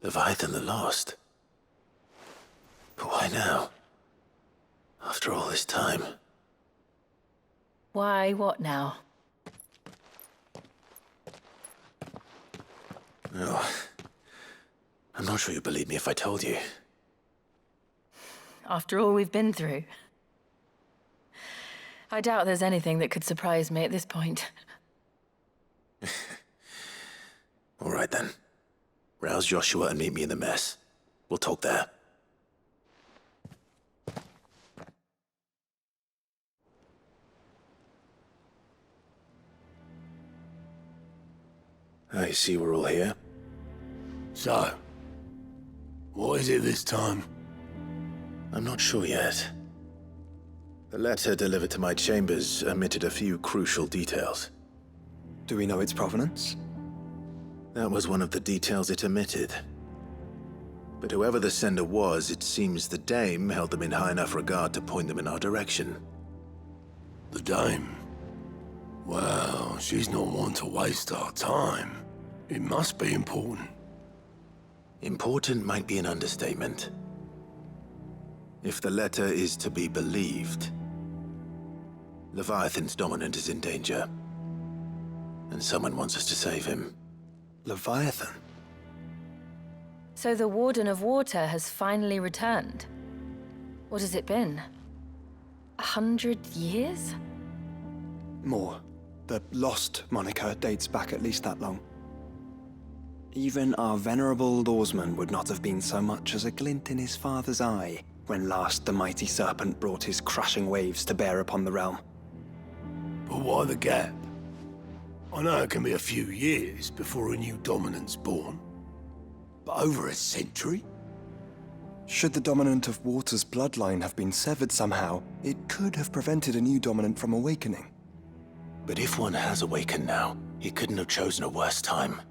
Leviathan the Lost? But why now? After all this time? Why, what now? Oh, I'm not sure you'd believe me if I told you. After all we've been through. I doubt there's anything that could surprise me at this point. All right then. Rouse Joshua and meet me in the mess. We'll talk there. I see we're all here. So, what is it this time? I'm not sure yet. The letter delivered to my chambers omitted a few crucial details. Do we know its provenance? That was one of the details it omitted. But whoever the sender was, it seems the Dame held them in high enough regard to point them in our direction. The Dame? Well, she's not one to waste our time. It must be important. Important might be an understatement. If the letter is to be believed, Leviathan's dominant is in danger. And someone wants us to save him. Leviathan? So the Warden of Water has finally returned. What has it been? 100 years? More. The Lost moniker dates back at least that long. Even our venerable lawsman would not have been so much as a glint in his father's eye when last the mighty serpent brought his crushing waves to bear upon the realm. But why the gap? I know it can be a few years before a new dominant's born. But over a century? Should the dominant of Water's bloodline have been severed somehow, it could have prevented a new dominant from awakening. But if one has awakened now, he couldn't have chosen a worse time.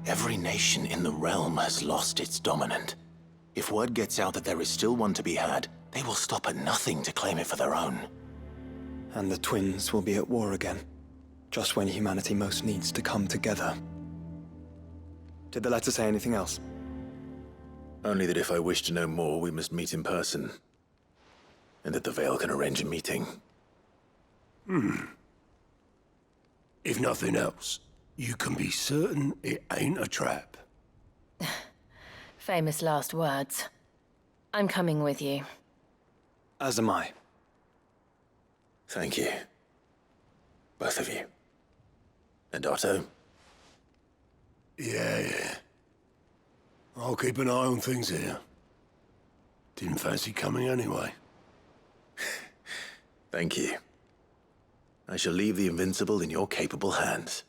Every nation in the realm has lost its dominant. If word gets out that there is still one to be had, they will stop at nothing to claim it for their own. And the twins will be at war again, just when humanity most needs to come together. Did the letter say anything else? Only that if I wish to know more, we must meet in person. And that the Veil can arrange a meeting. If nothing else, you can be certain it ain't a trap. Famous last words. I'm coming with you. As am I. Thank you. Both of you. And Otto? Yeah. I'll keep an eye on things here. Didn't fancy coming anyway. Thank you. I shall leave the Invincible in your capable hands.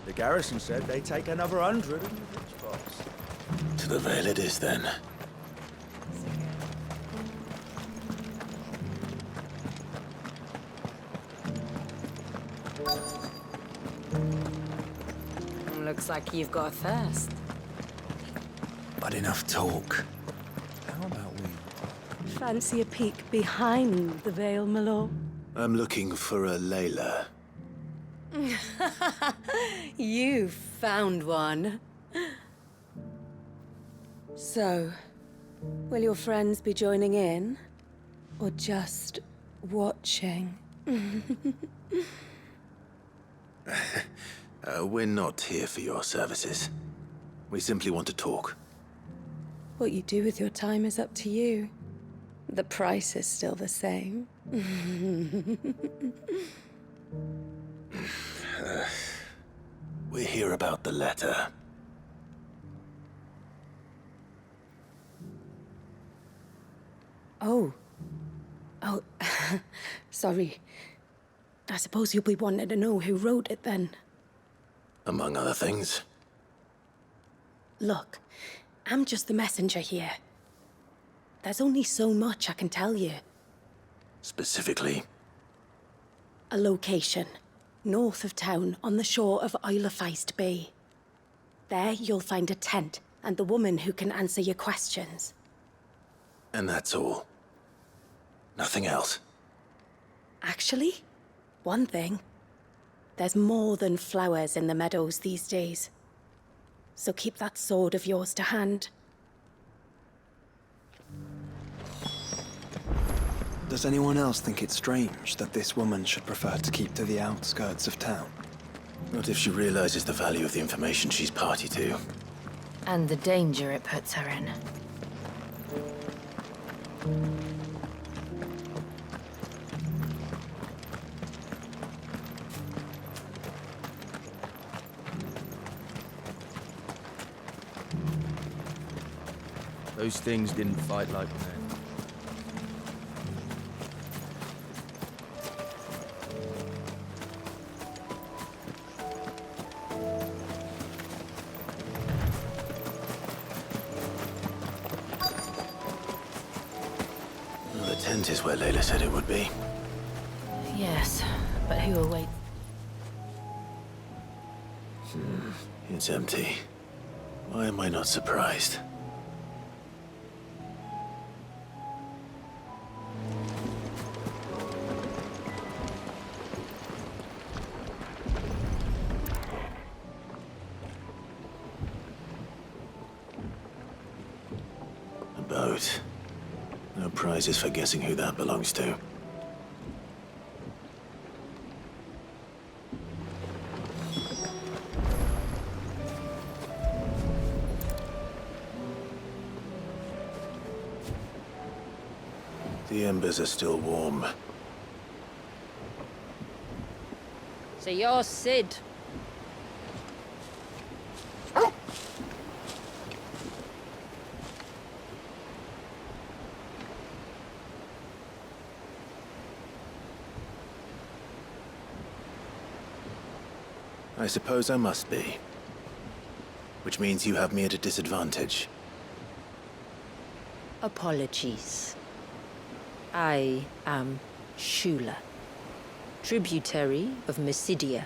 The garrison said they'd take another 100 in the rich spots. To the Vale it is, then. Looks like you've got a thirst. But enough talk. How about we... Fancy a peek behind the veil, my lord? I'm looking for a Layla. You found one. So, will your friends be joining in? Or just watching? We're not here for your services. We simply want to talk. What you do with your time is up to you. The price is still the same. We're here about the letter. Oh. Oh, sorry. I suppose you'll be wanting to know who wrote it then. Among other things. Look, I'm just the messenger here. There's only so much I can tell you. Specifically, A location, north of town, on the shore of Isle of Feist Bay. There you'll find a tent and the woman who can answer your questions. and that's all. Nothing else. Actually, one thing. There's more than flowers in the meadows these days. So keep that sword of yours to hand. Does anyone else think it's strange that this woman should prefer to keep to the outskirts of town? Not if she realizes the value of the information she's party to. And the danger it puts her in. Those things didn't fight like men. Well, the tent is where Layla said it would be. Yes, but who awaits? It's empty. Why am I not surprised? A boat. No prizes for guessing who that belongs to. The embers are still warm. So you're Sid. I suppose I must be. Which means you have me at a disadvantage. Apologies. I am Shula, tributary of Mysidia,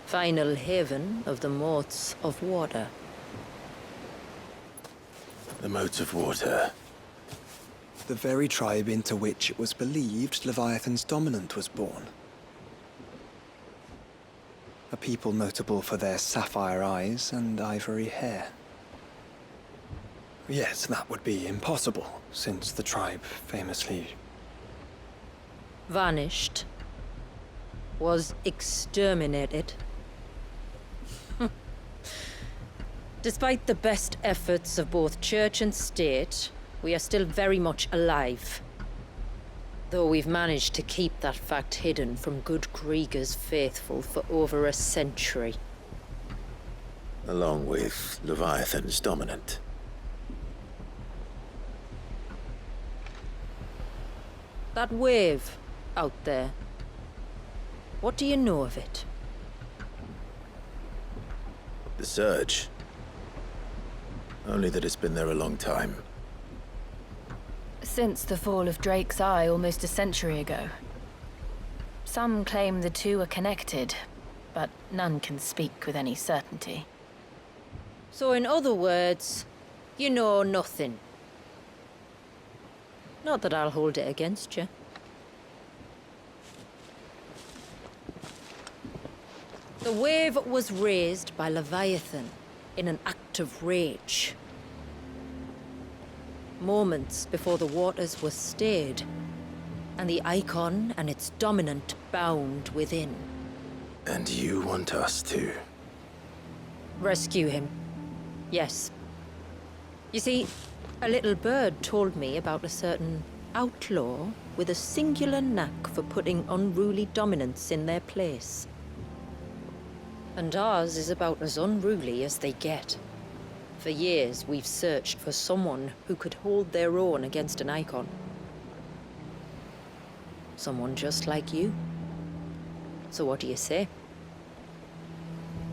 final haven of the Moats of Water. The moats of water. The very tribe into which it was believed Leviathan's dominant was born. A people notable for their sapphire eyes and ivory hair. Yes, that would be impossible, since the tribe famously... Vanished. Was exterminated. Despite the best efforts of both church and state, we are still very much alive. Though we've managed to keep that fact hidden from good Kriegers faithful for over a century. Along with Leviathan's dominant. That wave out there. What do you know of it? The Surge. Only that it's been there a long time. Since the fall of Drake's Eye almost a century ago. Some claim the two are connected, but none can speak with any certainty. So in other words, you know nothing. Not that I'll hold it against you. The wave was raised by Leviathan in an act of rage. Moments before the waters were stayed, and the icon and its dominant bound within. And you want us to? Rescue him. Yes. You see, a little bird told me about a certain outlaw with a singular knack for putting unruly dominants in their place. And ours is about as unruly as they get. For years, we've searched for someone who could hold their own against an icon. Someone just like you. So what do you say?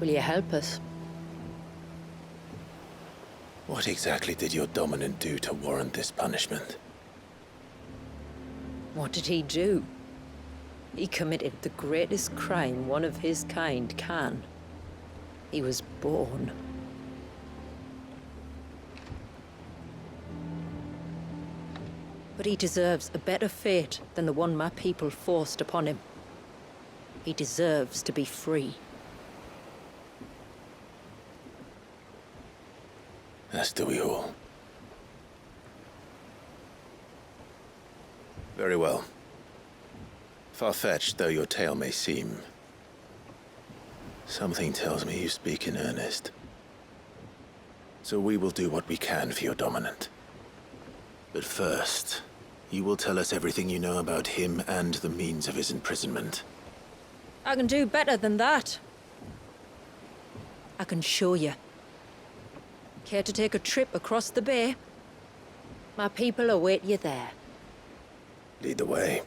Will you help us? What exactly did your dominant do to warrant this punishment? What did he do? He committed the greatest crime one of his kind can. He was born. But he deserves a better fate than the one my people forced upon him. He deserves to be free. As do we all. Very well. Far-fetched though your tale may seem, something tells me you speak in earnest. So we will do what we can for your dominant. But first, you will tell us everything you know about him and the means of his imprisonment. I can do better than that. I can show you. Care to take a trip across the bay? My people await you there. Lead the way.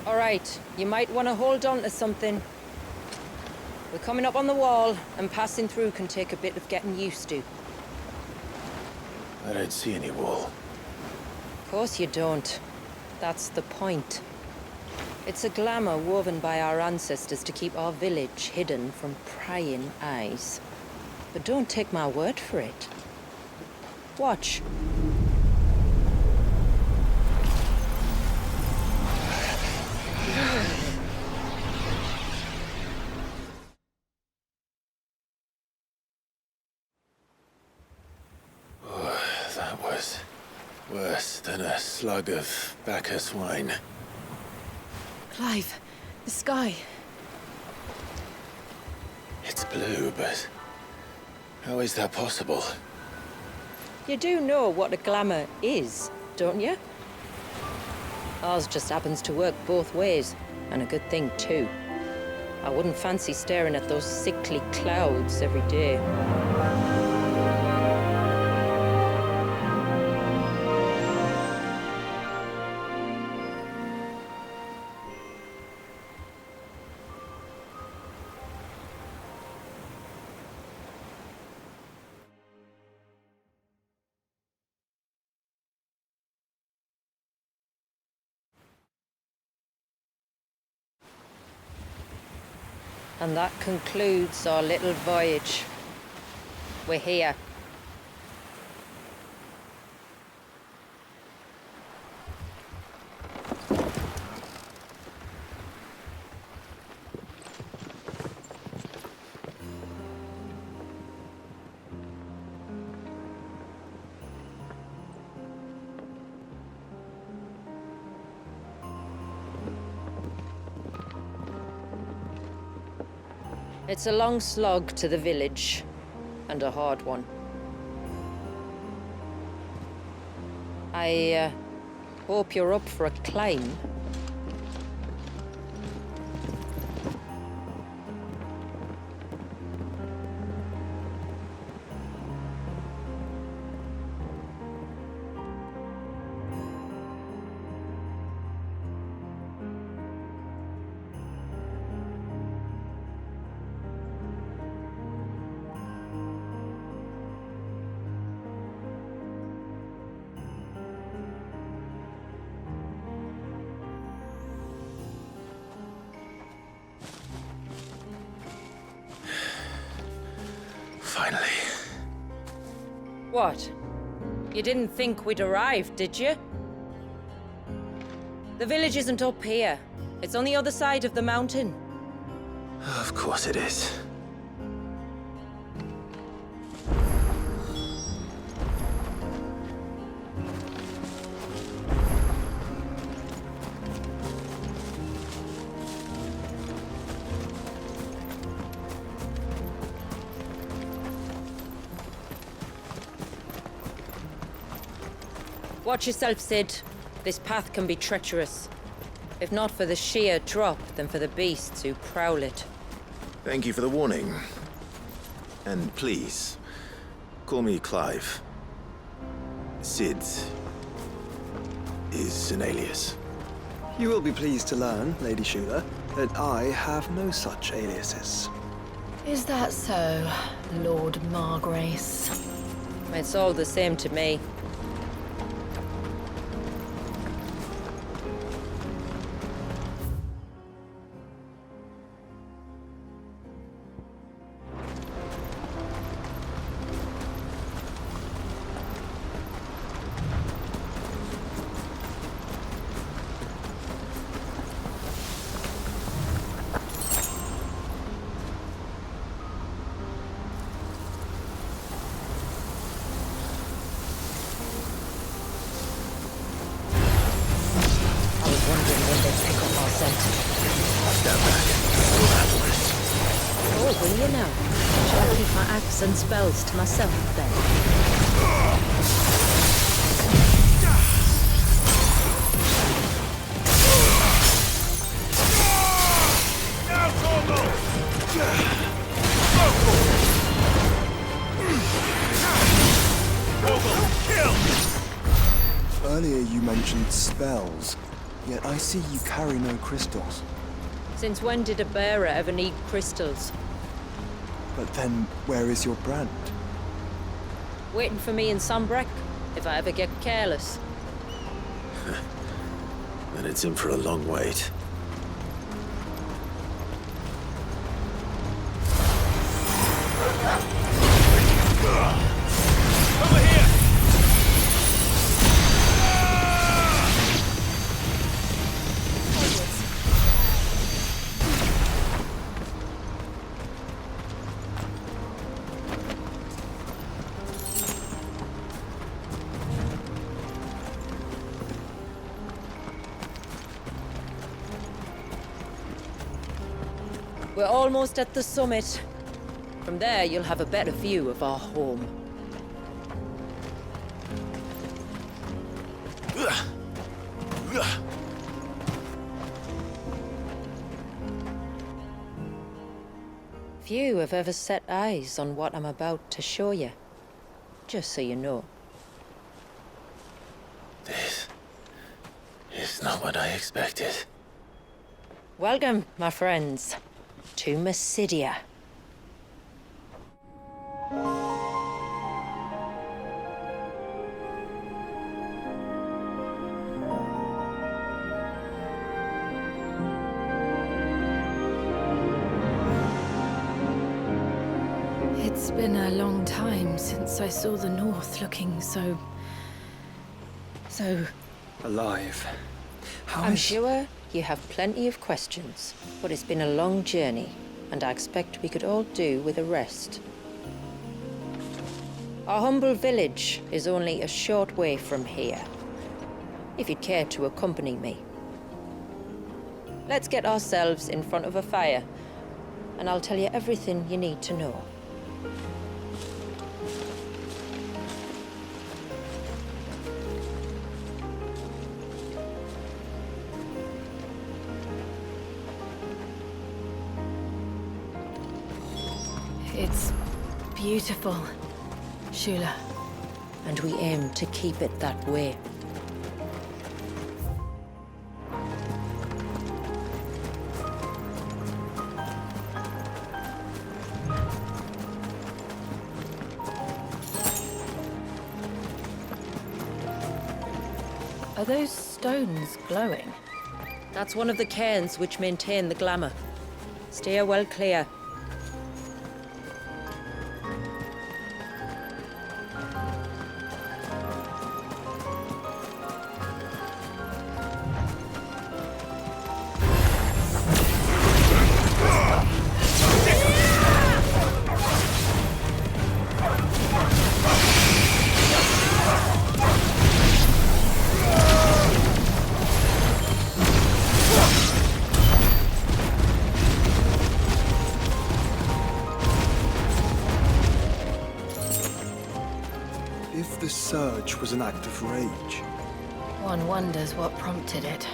All right, you might want to hold on to something. We're coming up on the wall, and passing through can take a bit of getting used to. I don't see any wall. Of course you don't. That's the point. It's a glamour woven by our ancestors to keep our village hidden from prying eyes. But don't take my word for it. Watch. That was worse than a slug of Bacchus wine. Clive, the sky. It's blue, but how is that possible? You do know what a glamour is, don't you? Ours just happens to work both ways, and a good thing too. I wouldn't fancy staring at those sickly clouds every day. And that concludes our little voyage. We're here. It's a long slog to the village, and a hard one. I hope you're up for a climb. Finally. What? You didn't think we'd arrived, did you? The village isn't up here. It's on the other side of the mountain. Of course it is. Watch yourself, Sid. This path can be treacherous. If not for the sheer drop, then for the beasts who prowl it. Thank you for the warning. And please, call me Clive. Sid is an alias. You will be pleased to learn, Lady Shula, that I have no such aliases. Is that so, Lord Margrace? It's all the same to me. Oh, will you now? Shall I keep my axe and spells to myself then? Earlier you mentioned spells, yet I see you carry no crystals. Since when did a bearer ever need crystals? But then, where is your brand? Waiting for me in Sombrek, if I ever get careless. Then it's in for a long wait. Over here! We're almost at the summit. From there, you'll have a better view of our home. Few have ever set eyes on what I'm about to show you. Just so you know. This is not what I expected. Welcome, my friends, to Mysidia. It's been a long time since I saw the North looking so... Alive. I'm sure you have plenty of questions, but it's been a long journey, and I expect we could all do with a rest. Our humble village is only a short way from here, if you'd care to accompany me. Let's get ourselves in front of a fire. and I'll tell you everything you need to know. It's beautiful, Shula. And we aim to keep it that way. Are those stones glowing? That's one of the cairns which maintain the glamour. Steer well clear. If the surge was an act of rage, One wonders what prompted it.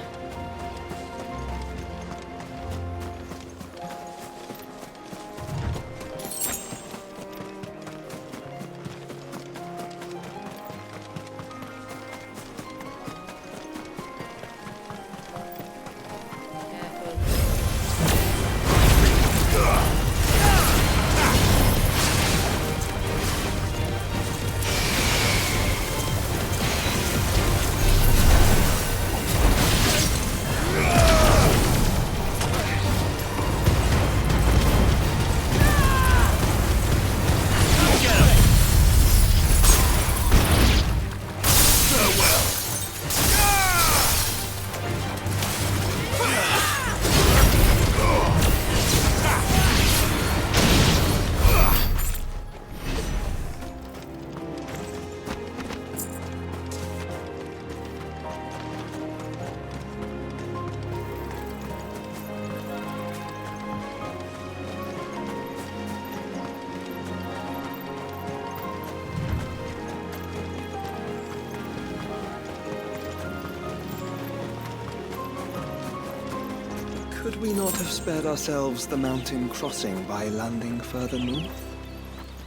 could we not have spared ourselves the mountain crossing by landing further north?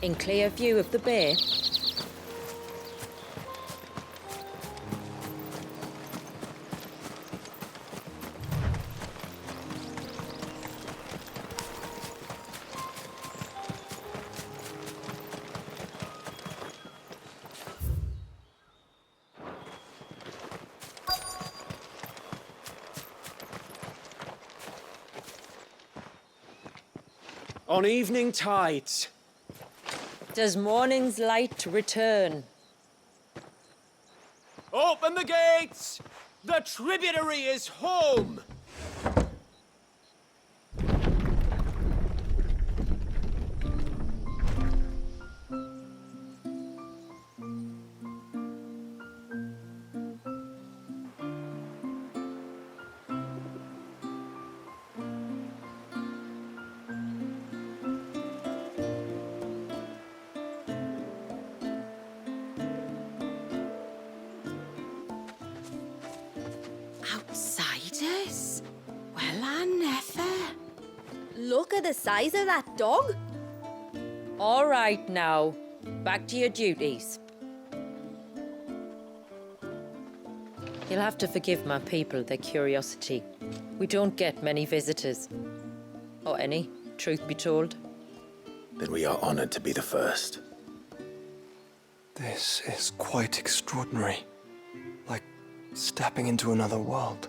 In clear view of the bay, On evening tides. does morning's light return? Open the gates! The tributary is home! Outsiders? Well, I never. Look at the size of that dog. All right now, back to your duties. You'll have to forgive my people their curiosity. We don't get many visitors. Or any, truth be told. Then we are honored to be the first. This is quite extraordinary. Like stepping into another world.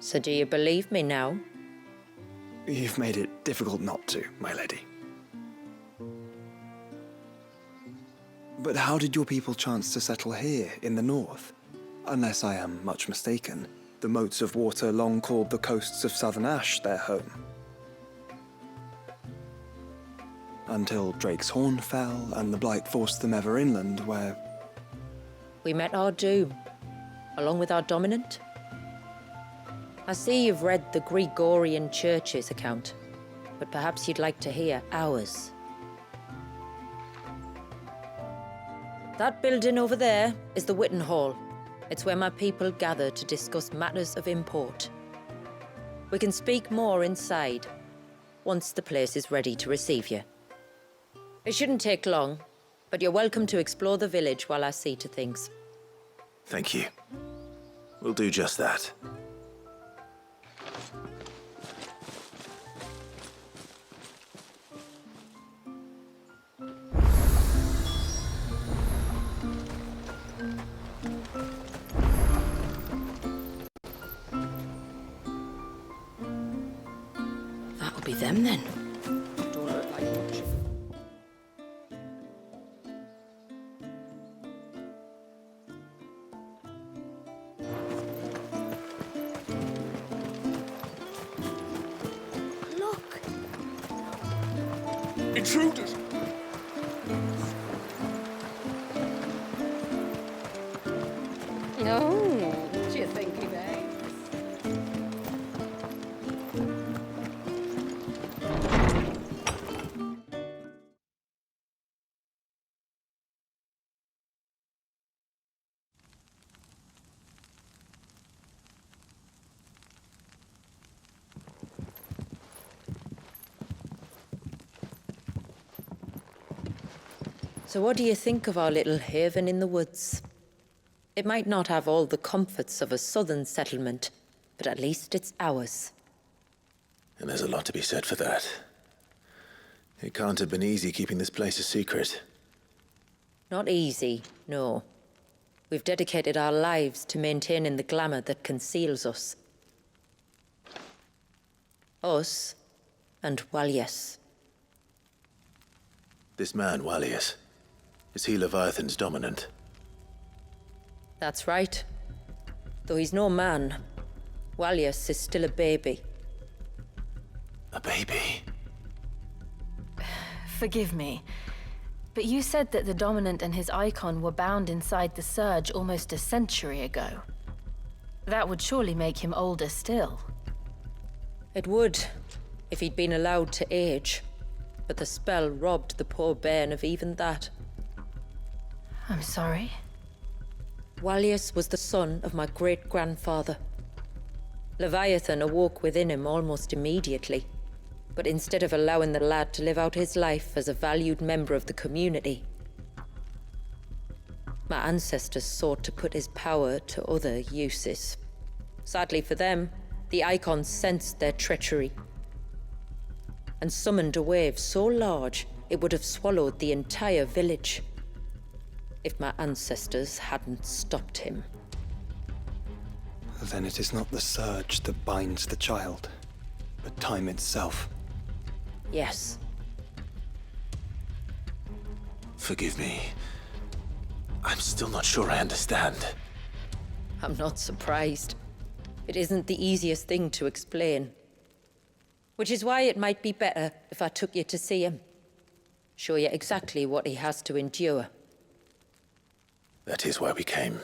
So do you believe me now? You've made it difficult not to, my lady. But how did your people chance to settle here in the north? Unless I am much mistaken, the moats of water long called the coasts of southern Ash their home. Until Drake's Horn fell and the Blight forced them ever inland, where... We met our doom, along with our dominant. I see you've read the Gregorian Church's account. but perhaps you'd like to hear ours. That building over there is the Witten Hall. It's where my people gather to discuss matters of import. We can speak more inside, once the place is ready to receive you. It shouldn't take long, but you're welcome to explore the village while I see to things. Thank you. We'll do just that. That'll be them then. Don't look like much. Look, Intruders! Oh, do you think he may? So what do you think of our little haven in the woods? It might not have all the comforts of a southern settlement, but at least it's ours. And there's a lot to be said for that. It can't have been easy keeping this place a secret. Not easy, no. We've dedicated our lives to maintaining the glamour that conceals us. Us and Walyas. This man, Walyas, is he Leviathan's dominant? That's right. Though he's no man, Walyas is still a baby. A baby? Forgive me, but you said that the Dominant and his icon were bound inside the Surge almost a century ago. That would surely make him older still. It would, if he'd been allowed to age. But the spell robbed the poor bairn of even that. I'm sorry. Walyas was the son of my great-grandfather. Leviathan awoke within him almost immediately. But instead of allowing the lad to live out his life as a valued member of the community, my ancestors sought to put his power to other uses. Sadly for them, the icons sensed their treachery and summoned a wave so large it would have swallowed the entire village if my ancestors hadn't stopped him. Then it is not the surge that binds the child, but time itself. Yes. Forgive me. I'm still not sure I understand. I'm not surprised. It isn't the easiest thing to explain. Which is why it might be better if I took you to see him. Show you exactly what he has to endure. That is why we came.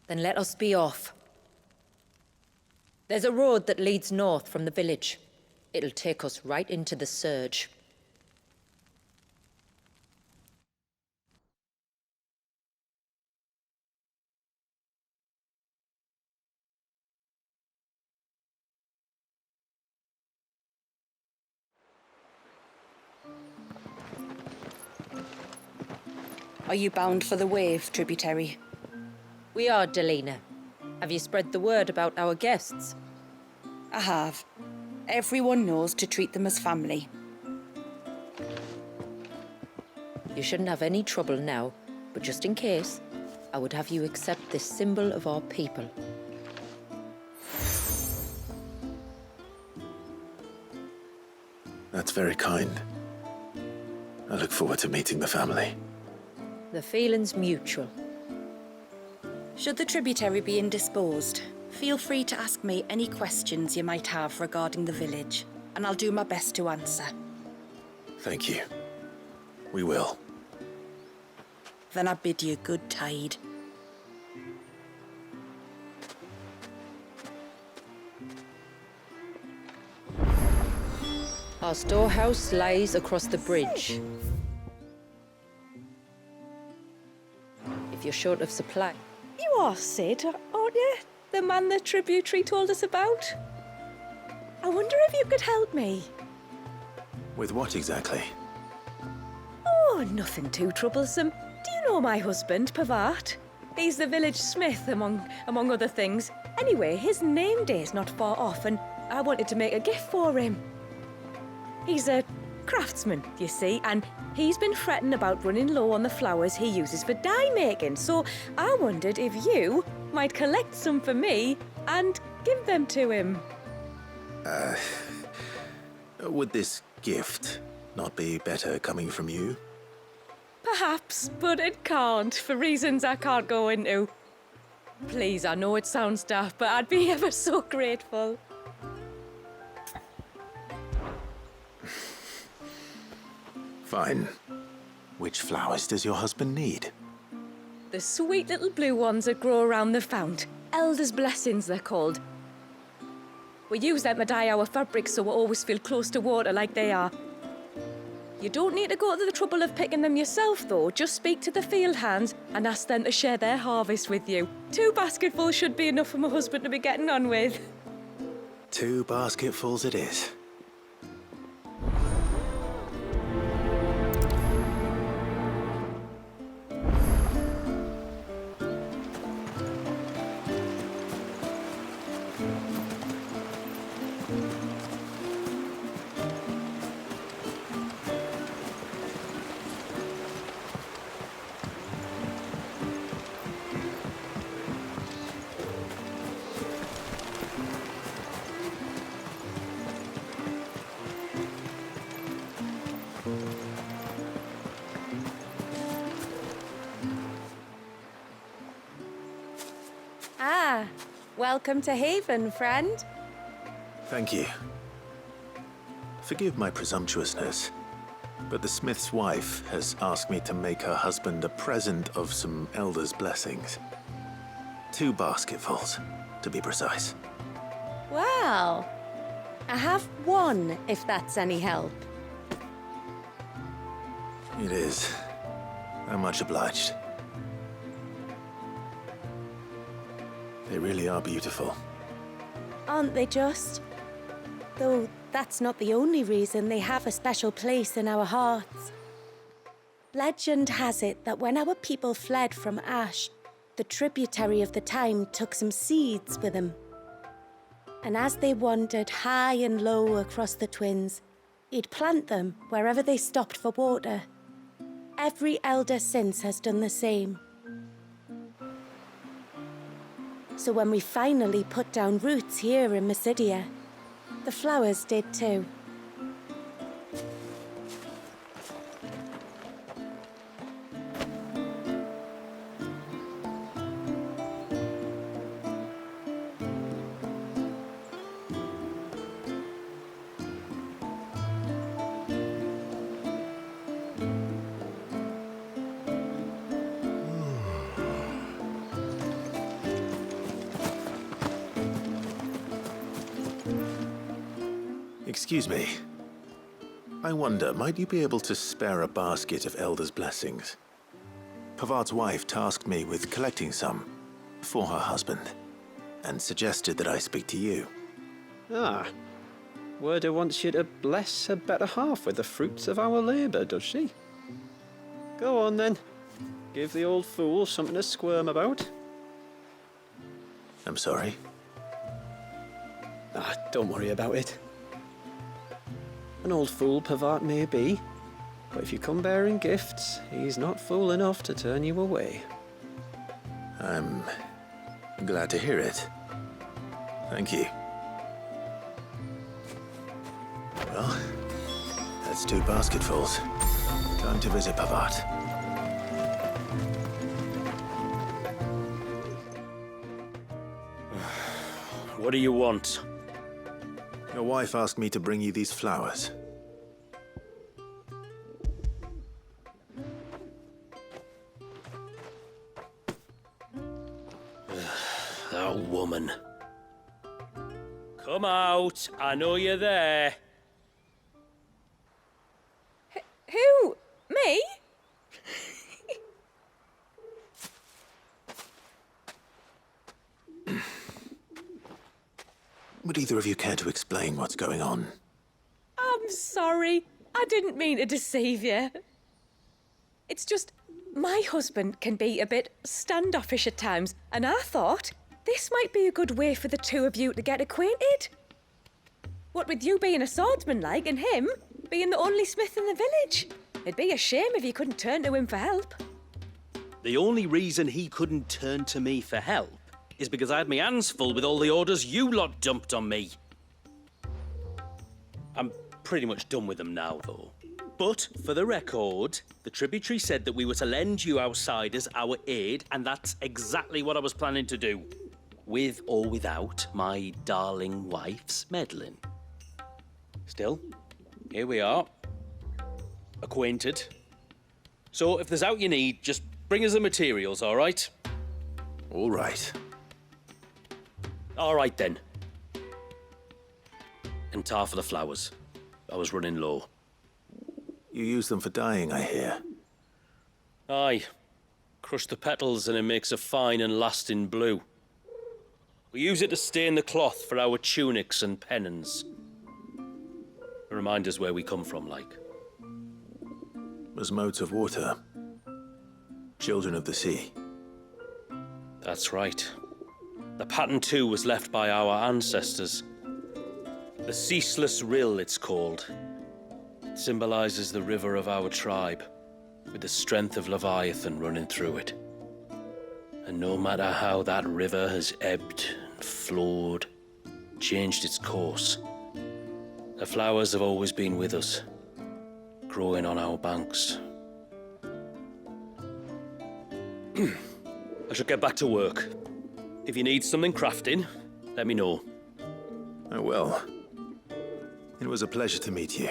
Then let us be off. There's a road that leads north from the village. It'll take us right into the Surge. Are you bound for the Wave, tributary? We are, Delina. Have you spread the word about our guests? I have. Everyone knows to treat them as family. You shouldn't have any trouble now, but just in case, I would have you accept this symbol of our people. That's very kind. I look forward to meeting the family. The feeling's mutual. Should the tributary be indisposed, feel free to ask me any questions you might have regarding the village, and I'll do my best to answer. Thank you. We will. Then I bid you good tide. Our storehouse lies across the bridge. If you're short of supply. You are Sid, aren't you? The man the tributary told us about? I wonder if you could help me. With what exactly? Oh, nothing too troublesome. Do you know my husband, Pavat? He's the village smith, among other things. Anyway, his name day's not far off, and I wanted to make a gift for him. He's a craftsman, you see, and he's been fretting about running low on the flowers he uses for dye making, so I wondered if you might collect some for me and give them to him. Would this gift not be better coming from you? Perhaps, but it can't, for reasons I can't go into. Please, I know it sounds daft, but I'd be ever so grateful. Fine. Which flowers does your husband need? The sweet little blue ones that grow around the fount. Elder's blessings, they're called. We use them to dye our fabrics so we always feel close to water like they are. You don't need to go to the trouble of picking them yourself, though. Just speak to the field hands and ask them to share their harvest with you. 2 basketfuls should be enough for my husband to be getting on with. 2 basketfuls it is. Ah, welcome to Haven, friend. Thank you. Forgive my presumptuousness, but the smith's wife has asked me to make her husband a present of some elder's blessings. 2 basketfuls, to be precise. Well, I have 1, if that's any help. It is. I'm much obliged. They really are beautiful. Aren't they just? Though that's not the only reason they have a special place in our hearts. Legend has it that when our people fled from Ash, the tributary of the time took some seeds with them. And as they wandered high and low across the Twins, he'd plant them wherever they stopped for water. Every elder since has done the same. So when we finally put down roots here in Mysidia, the flowers did too. Excuse me. I wonder, might you be able to spare a basket of Elder's blessings? Pavart's wife tasked me with collecting some for her husband, and suggested that I speak to you. Ah. Werda wants you to bless her better half with the fruits of our labour, does she? Go on then. Give the old fool something to squirm about. I'm sorry. Ah, don't worry about it. An old fool Pavart may be, but if you come bearing gifts, he's not fool enough to turn you away. I'm glad to hear it. Thank you. Well, that's 2 basketfuls. Time to visit Pavart. What do you want? Your wife asked me to bring you these flowers. That woman. Come out. I know you're there. either of you care to explain what's going on? I'm sorry. I didn't mean to deceive you. It's just, my husband can be a bit standoffish at times, and I thought this might be a good way for the two of you to get acquainted. What with you being a swordsman like, and him being the only smith in the village. It'd be a shame if you couldn't turn to him for help. The only reason he couldn't turn to me for help is because I had my hands full with all the orders you lot dumped on me. I'm pretty much done with them now, though. But, for the record, the tributary said that we were to lend you outsiders our aid, and that's exactly what I was planning to do. With or without my darling wife's meddling. Still, here we are. Acquainted. So, if there's out you need, just bring us the materials, all right? All right. All right, then. And tar for the flowers. I was running low. You use them for dyeing, I hear. Aye. Crush the petals and it makes a fine and lasting blue. We use it to stain the cloth for our tunics and pennons. Remind us where we come from, like. As modes of water. Children of the sea. That's right. The pattern, too, was left by our ancestors. The Ceaseless Rill, it's called. It symbolizes the river of our tribe, with the strength of Leviathan running through it. And no matter how that river has ebbed and flowed, changed its course, the flowers have always been with us, growing on our banks. I should get back to work. If you need something crafting, let me know. I will. It was a pleasure to meet you.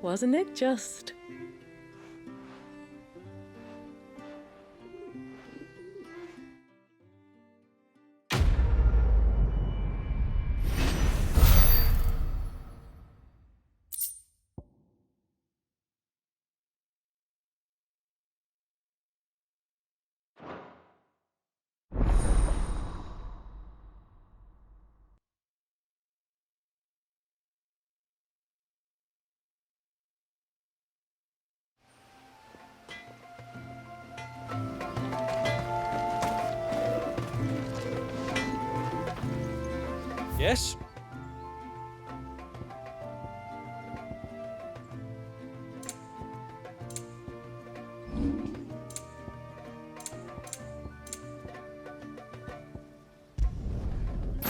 Wasn't it just? Yes?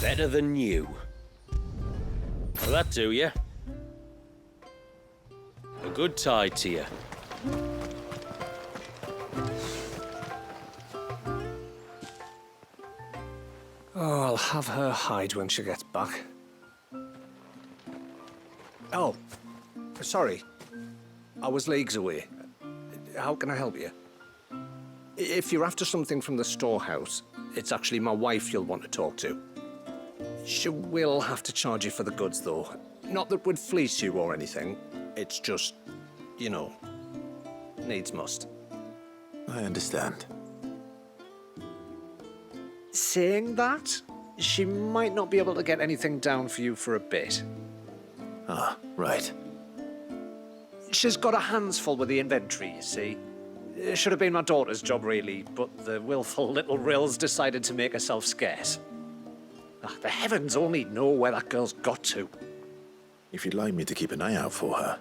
Better than you. Will that do you? A good tide to you. Oh, I'll have her hide when she gets back. Oh, sorry. I was leagues away. How can I help you? If you're after something from the storehouse, it's actually my wife you'll want to talk to. She will have to charge you for the goods, though. Not that we'd fleece you or anything. It's just, you know, needs must. I understand. Saying that, she might not be able to get anything down for you for a bit. Ah, right. She's got her hands full with the inventory, you see. It should have been my daughter's job, really, but the willful little Rills decided to make herself scarce. The heavens only know where that girl's got to. If you'd like me to keep an eye out for her.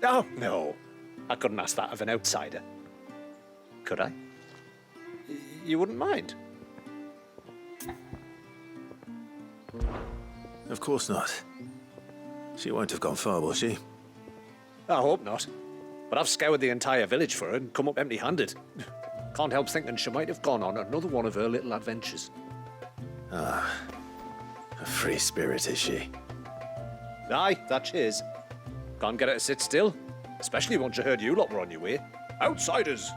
Oh, no. I couldn't ask that of an outsider. Could I? You wouldn't mind? Of course not. She won't have gone far, will she? I hope not. But I've scoured the entire village for her and come up empty-handed. Can't help thinking she might have gone on another one of her little adventures. Ah, a free spirit, is she? Aye, that she is. Can't get her to sit still, especially once you heard you lot were on your way. Outsiders!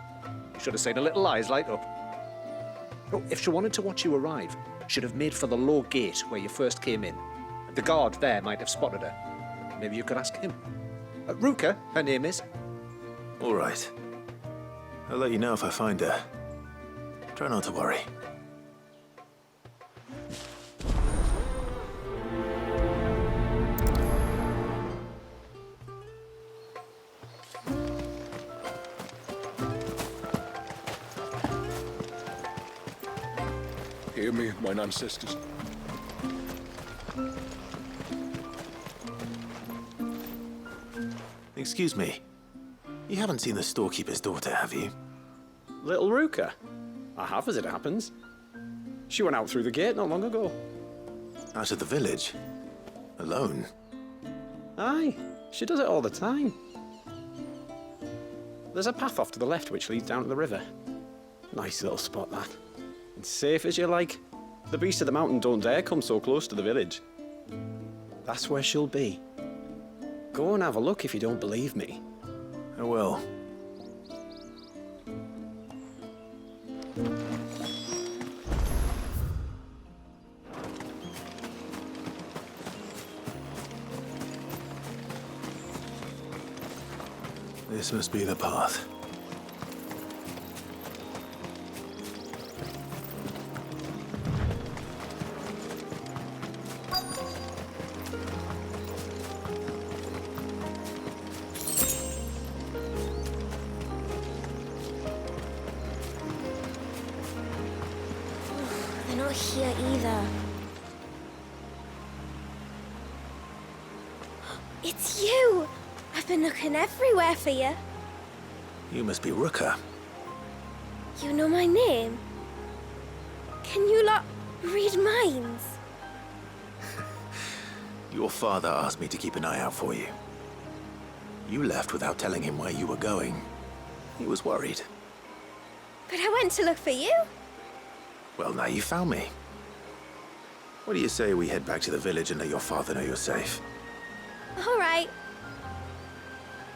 You should have seen her little eyes light up. Oh, if she wanted to watch you arrive, she'd have made for the low gate where you first came in. The guard there might have spotted her. Maybe you could ask him. Ruka, her name is. All right. I'll let you know if I find her. Try not to worry. hear me, mine ancestors? Excuse me. You haven't seen the storekeeper's daughter, have you? Little Ruka? I have, as it happens. She went out through the gate not long ago. Out of the village? Alone? Aye, she does it all the time. There's a path off to the left which leads down to the river. Nice little spot, that. It's safe as you like. The beasts of the mountain don't dare come so close to the village. That's where she'll be. Go and have a look if you don't believe me. I will. This must be the path. They're not here either. It's you! I've been looking everywhere for you. You must be Ruka. You know my name? Can you lot read minds? Your father asked me to keep an eye out for you. You left without telling him where you were going. He was worried. But I went to look for you. Well, now you found me. What do you say we head back to the village and let your father know you're safe? All right.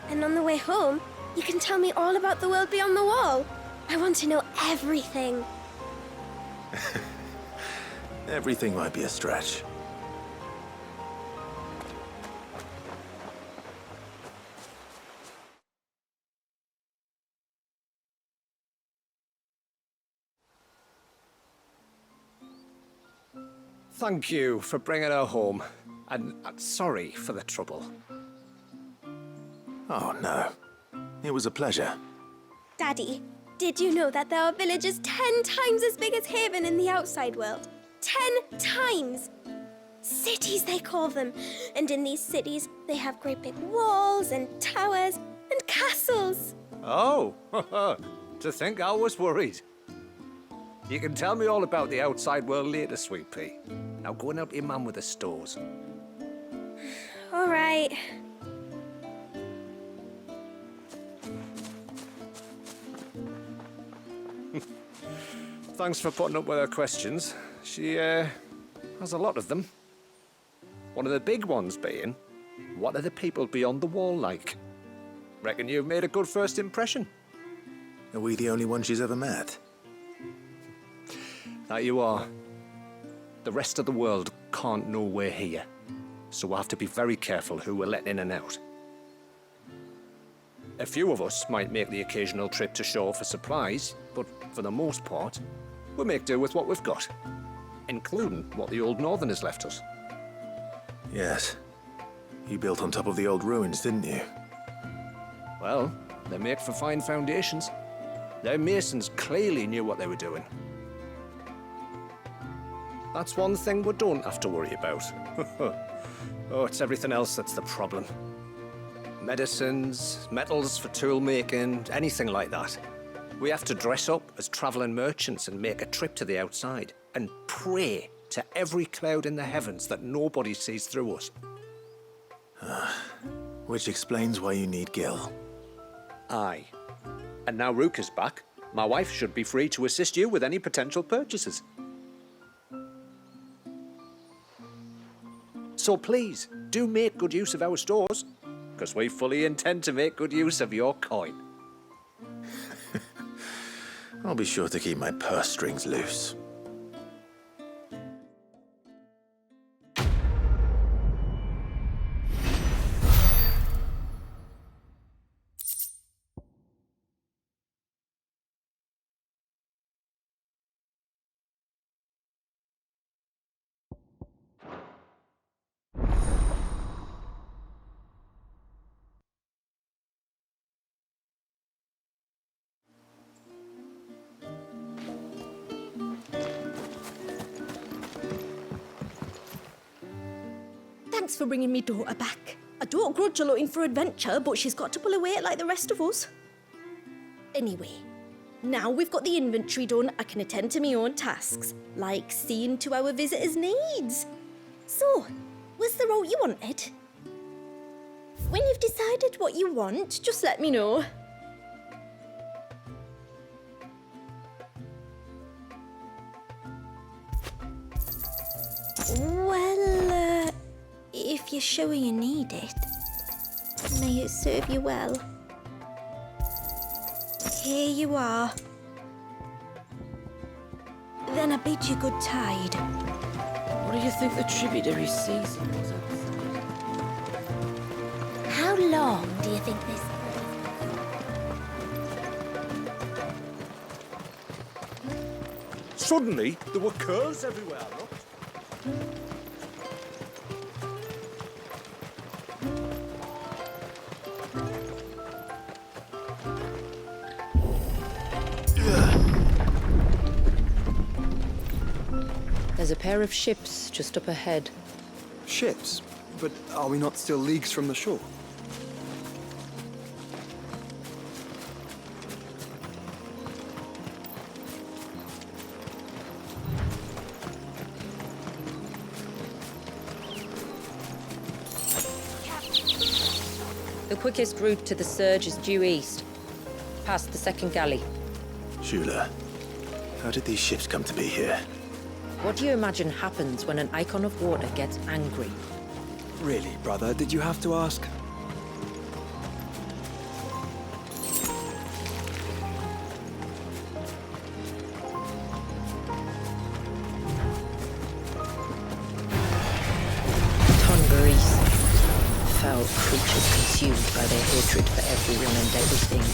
And on the way home, you can tell me all about the world beyond the wall. I want to know everything. Everything might be a stretch. Thank you for bringing her home. And sorry for the trouble. Oh, no. It was a pleasure. Daddy, did you know that there are villages 10 times as big as Haven in the outside world? 10 times! Cities, they call them. And in these cities, they have great big walls and towers and castles. Oh, to think I was worried. You can tell me all about the outside world later, Sweet Pea. Now go and help your mum with the stores. All right. Thanks for putting up with her questions. She, has a lot of them. One of the big ones being, what are the people beyond the wall like? Reckon you've made a good first impression. Are we the only one she's ever met? That you are. The rest of the world can't know we're here, so we'll have to be very careful who we're letting in and out. A few of us might make the occasional trip to shore for supplies, but for the most part, we'll make do with what we've got, including what the old Northerners left us. Yes. You built on top of the old ruins, didn't you? Well, they make for fine foundations. Their masons clearly knew what they were doing. That's one thing we don't have to worry about. Oh, it's everything else that's the problem. Medicines, metals for tool making, anything like that. We have to dress up as traveling merchants and make a trip to the outside and pray to every cloud in the heavens that nobody sees through us. Which explains why you need Gil. Aye. And now Ruka's back, my wife should be free to assist you with any potential purchases. So please, do make good use of our stores, because we fully intend to make good use of your coin. I'll be sure to keep my purse strings loose. Thanks for bringing me daughter back. I don't grudge her looking for adventure, but she's got to pull her weight like the rest of us. Anyway, now we've got the inventory done, I can attend to my own tasks, like seeing to our visitors' needs. So, was the route you wanted? When you've decided what you want, just let me know. Well, if you're sure you need it, may it serve you well. Here you are. Then I bid you good tide. What do you think the tributary season was outside? How long do you think this... Suddenly, there were curls everywhere, look. There's a pair of ships just up ahead. Ships? But are we not still leagues from the shore? The quickest route to the surge is due east, past the second galley. Shula, how did these ships come to be here? What do you imagine happens when an icon of water gets angry? Really, brother, did you have to ask? Tongarees. Foul creatures consumed by their hatred for everyone and everything.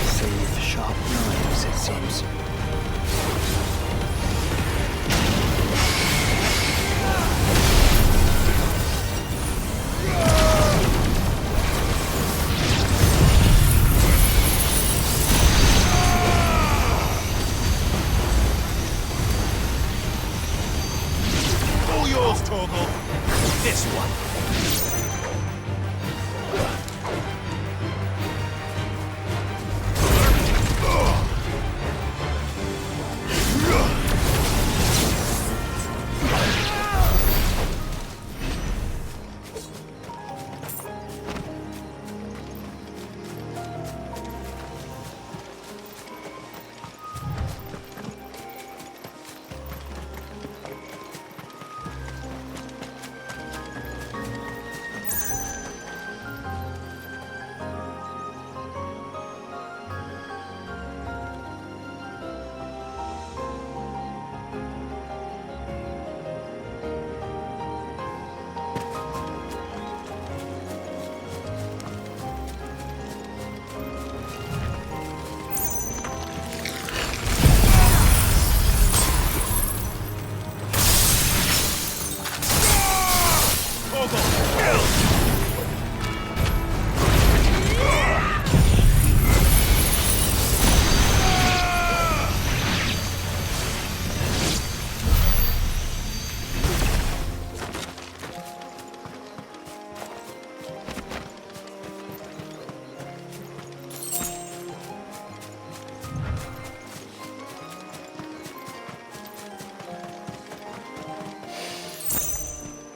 Save sharp knives, it seems. All yours, Torgal. This one.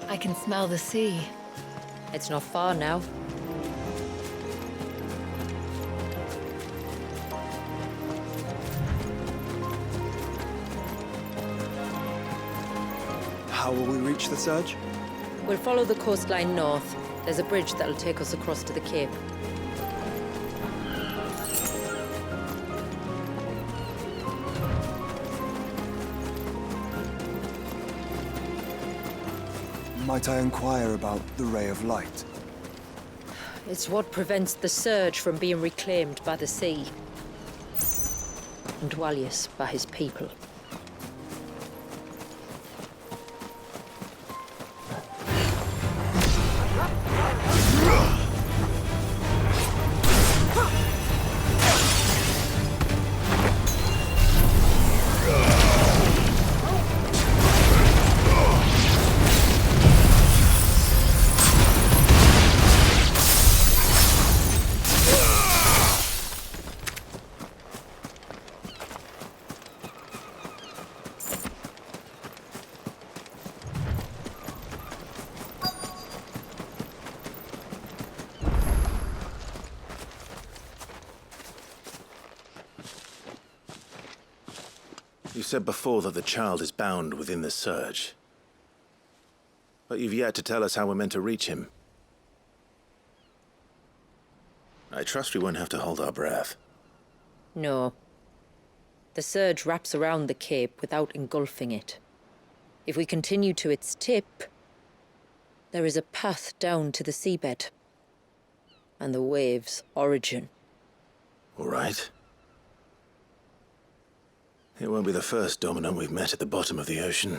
I can smell the sea. It's not far now. How will we reach the surge? We'll follow the coastline north. There's a bridge that'll take us across to the cape. Might I inquire about the Ray of Light? It's what prevents the surge from being reclaimed by the sea. And Dwalius by his people. You said before that the child is bound within the surge. But you've yet to tell us how we're meant to reach him. I trust we won't have to hold our breath. No. The surge wraps around the cape without engulfing it. If we continue to its tip, there is a path down to the seabed. And the wave's origin. All right. It won't be the first dominant we've met at the bottom of the ocean.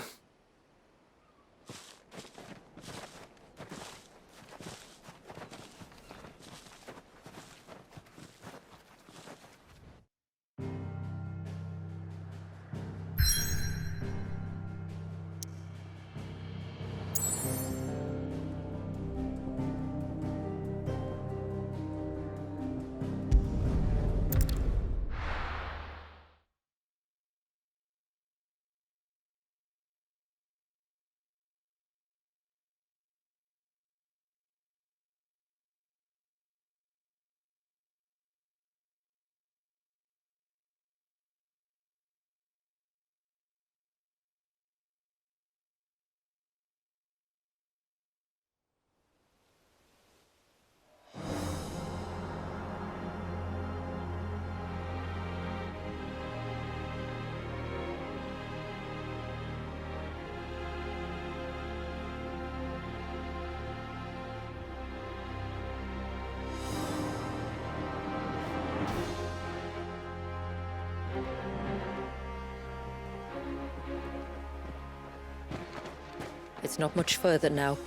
It's not much further now.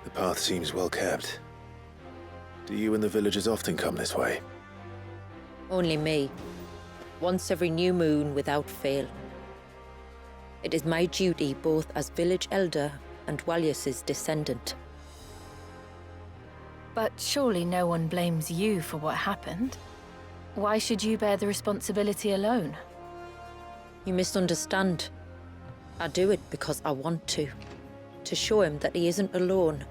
The path seems well kept. Do you and the villagers often come this way? Only me. Once every new moon without fail. It is my duty both as village elder and Walyus's descendant. But surely no one blames you for what happened. Why should you bear the responsibility alone? You misunderstand. I do it because I want to show him that he isn't alone,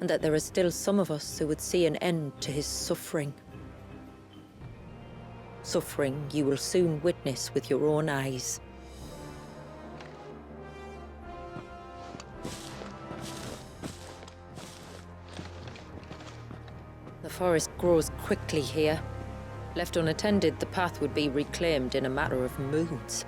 and that there are still some of us who would see an end to his suffering. Suffering you will soon witness with your own eyes. The forest grows quickly here. Left unattended, the path would be reclaimed in a matter of moons.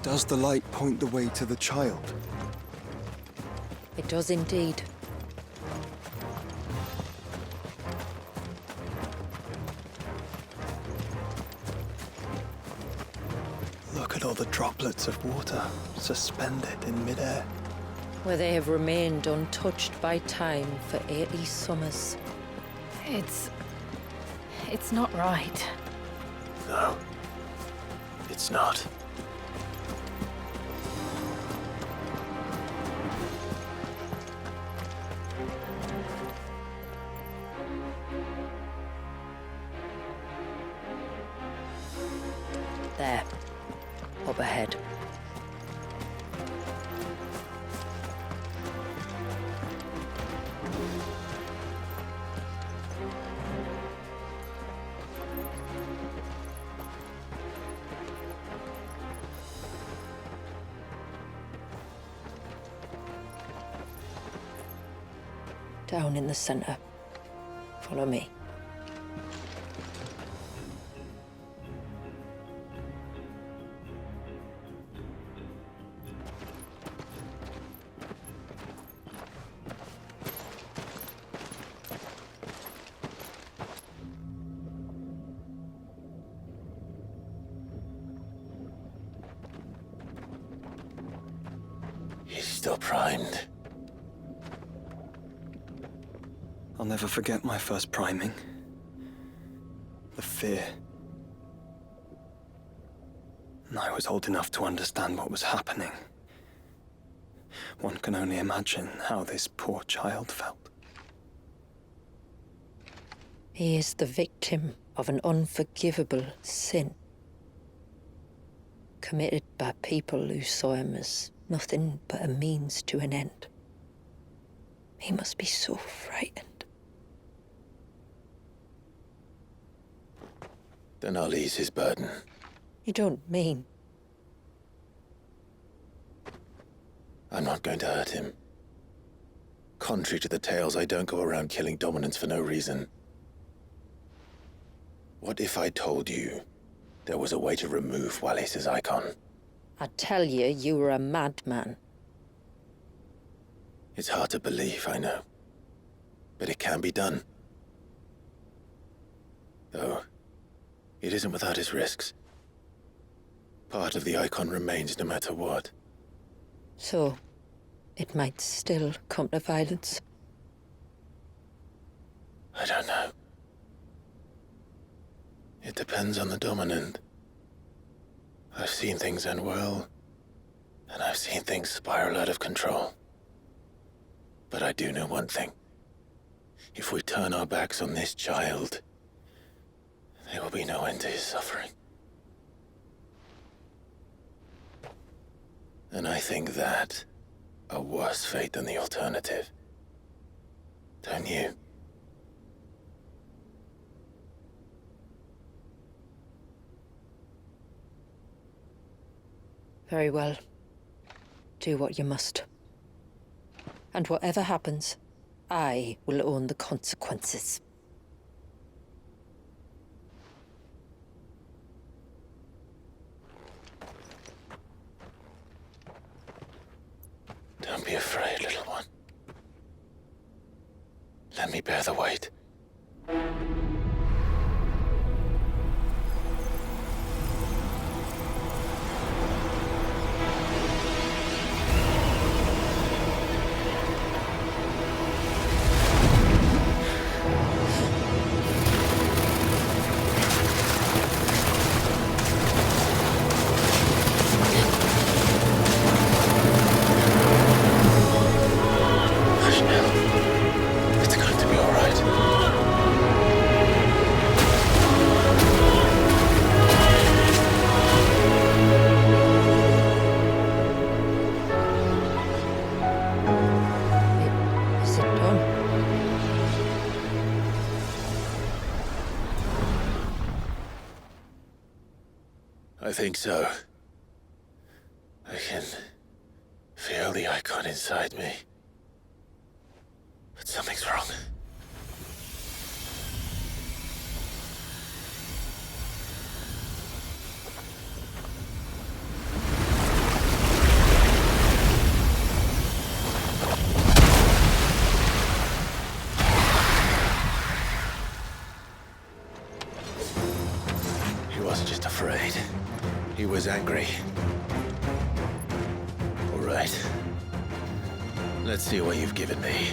Does the light point the way to the child? It does indeed. Look at all the droplets of water suspended in midair. Where they have remained untouched by time for 80 summers. It's not right. No. It's not. There. Up ahead. Down in the center. Follow me. He's still primed. I'll never forget my first priming. The fear. And I was old enough to understand what was happening. One can only imagine how this poor child felt. He is the victim of an unforgivable sin, committed by people who saw him as nothing but a means to an end. He must be so frightened. Then I'll ease his burden. You don't mean? I'm not going to hurt him. Contrary to the tales, I don't go around killing dominants for no reason. What if I told you there was a way to remove Wallis's icon? I tell you, you were a madman. It's hard to believe, I know. But it can be done. Though, it isn't without its risks. Part of the icon remains no matter what. So, it might still come to violence. I don't know. It depends on the dominant. I've seen things end well, and I've seen things spiral out of control. But I do know one thing. If we turn our backs on this child, there will be no end to his suffering. And I think that a worse fate than the alternative. Don't you? Very well. Do what you must. And whatever happens, I will own the consequences. Don't be afraid, little one. Let me bear the weight. I think so. I can feel the icon inside me. But something's wrong. He wasn't just afraid. He was angry. All right. Let's see what you've given me.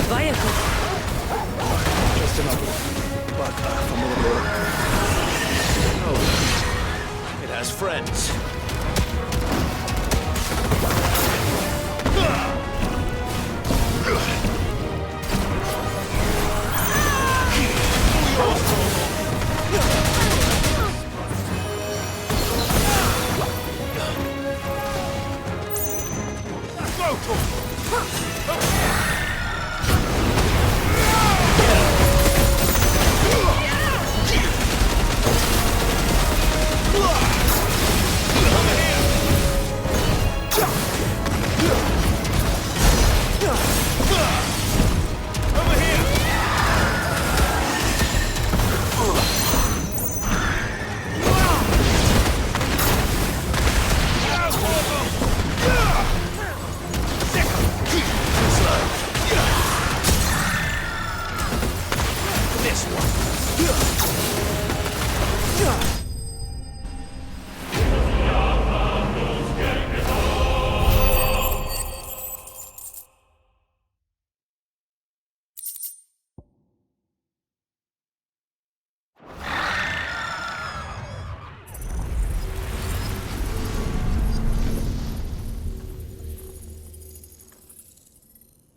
Leviathan! Just another one. But from all aboard. Oh, it has friends.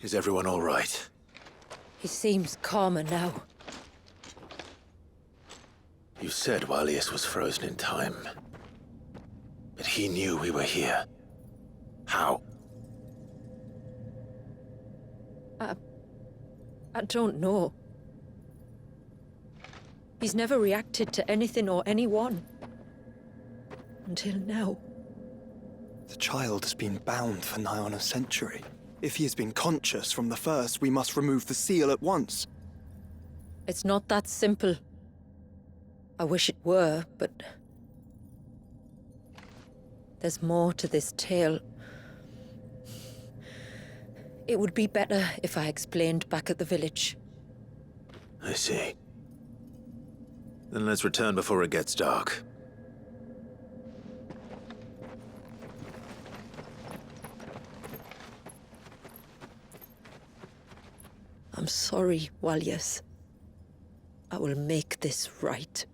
Is everyone all right? He seems calmer now. You said Walius was frozen in time. But he knew we were here. How? I don't know. He's never reacted to anything or anyone. Until now. The child has been bound for nigh on a century. If he has been conscious from the first, we must remove the seal at once. It's not that simple. I wish it were, but... there's more to this tale. It would be better if I explained back at the village. I see. Then let's return before it gets dark. I'm sorry, Walius. I will make this right.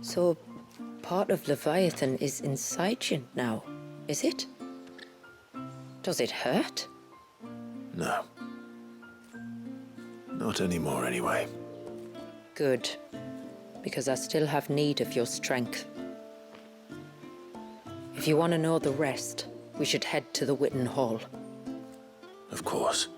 So, part of Leviathan is inside you now, is it? Does it hurt? No. Not anymore, anyway. Good. Because I still have need of your strength. If you want to know the rest, we should head to the Witten Hall. Of course.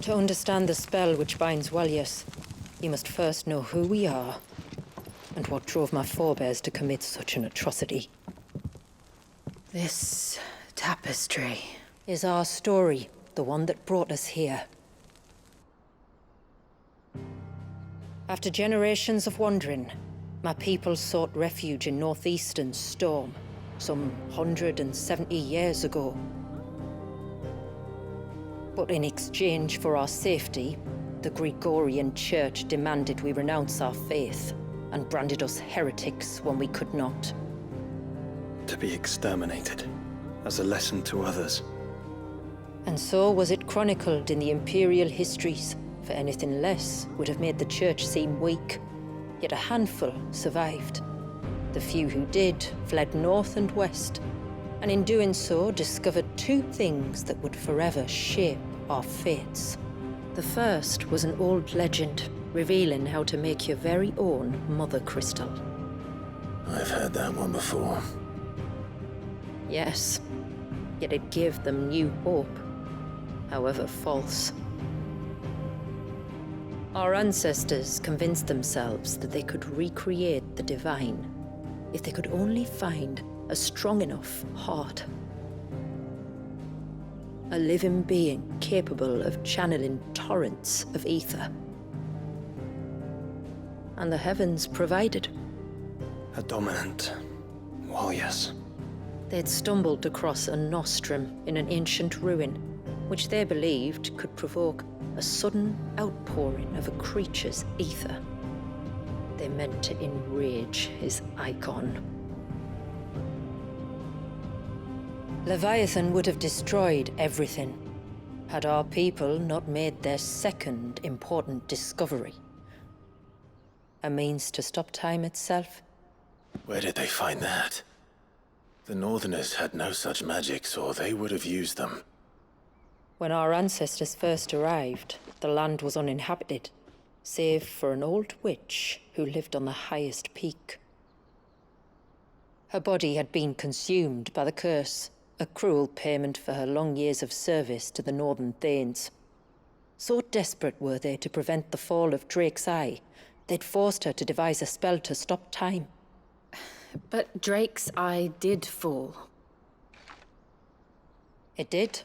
To understand the spell which binds Walius, you must first know who we are, and what drove my forebears to commit such an atrocity. This tapestry is our story, the one that brought us here. After generations of wandering, my people sought refuge in northeastern Storm, some 170 years ago. But in exchange for our safety, the Gregorian Church demanded we renounce our faith and branded us heretics when we could not. To be exterminated, as a lesson to others. And so was it chronicled in the imperial histories, for anything less would have made the Church seem weak. Yet a handful survived. The few who did fled north and west, and in doing so discovered two things that would forever shape our fates. The first was an old legend revealing how to make your very own mother crystal. I've heard that one before. Yes, yet it gave them new hope, however false. Our ancestors convinced themselves that they could recreate the divine if they could only find a strong enough heart. A living being capable of channeling torrents of ether. And the heavens provided. A dominant. Well, yes. They'd stumbled across a nostrum in an ancient ruin, which they believed could provoke a sudden outpouring of a creature's ether. They meant to enrage his icon. Leviathan would have destroyed everything had our people not made their second important discovery. A means to stop time itself. Where did they find that? The Northerners had no such magics, or they would have used them. When our ancestors first arrived, the land was uninhabited, save for an old witch who lived on the highest peak. Her body had been consumed by the curse, a cruel payment for her long years of service to the Northern Thanes. So desperate were they to prevent the fall of Drake's Eye, they'd forced her to devise a spell to stop time. But Drake's Eye did fall. It did.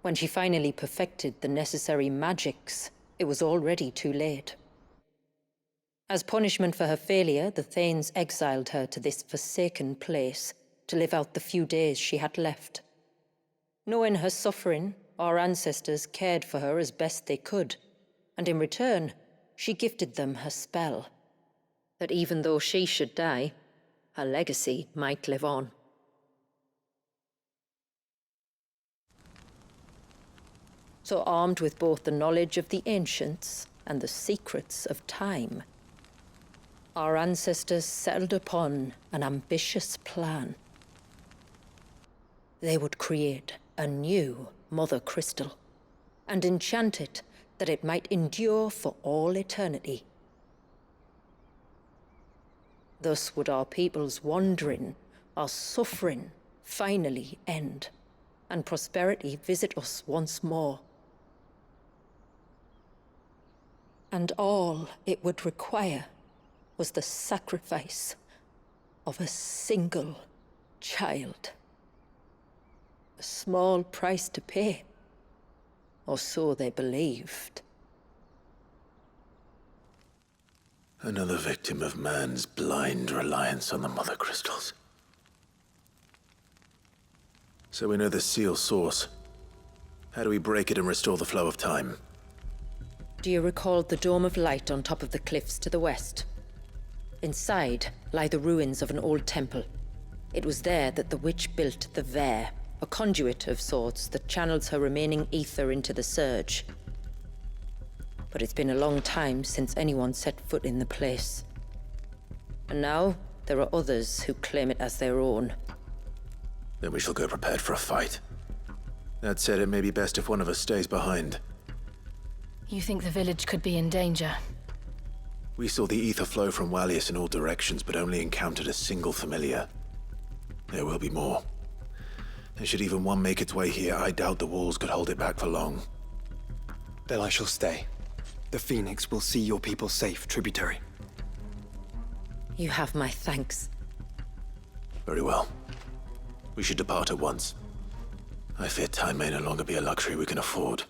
When she finally perfected the necessary magics, it was already too late. As punishment for her failure, the Thanes exiled her to this forsaken place to live out the few days she had left. Knowing her suffering, our ancestors cared for her as best they could, and in return, she gifted them her spell. That even though she should die, her legacy might live on. So armed with both the knowledge of the ancients and the secrets of time, our ancestors settled upon an ambitious plan. They would create a new Mother Crystal and enchant it that it might endure for all eternity. Thus would our people's wandering, our suffering, finally end, and prosperity visit us once more. And all it would require was the sacrifice of a single child. A small price to pay, or so they believed. Another victim of man's blind reliance on the Mother Crystals. So we know the seal source. How do we break it and restore the flow of time? Do you recall the dome of light on top of the cliffs to the west? Inside lie the ruins of an old temple. It was there that the witch built the Vare, a conduit of sorts that channels her remaining ether into the surge. But it's been a long time since anyone set foot in the place. And now, there are others who claim it as their own. Then we shall go prepared for a fight. That said, it may be best if one of us stays behind. You think the village could be in danger? We saw the ether flow from Wallius in all directions, but only encountered a single familiar. There will be more. And should even one make its way here, I doubt the walls could hold it back for long. Then I shall stay. The Phoenix will see your people safe, tributary. You have my thanks. Very well. We should depart at once. I fear time may no longer be a luxury we can afford.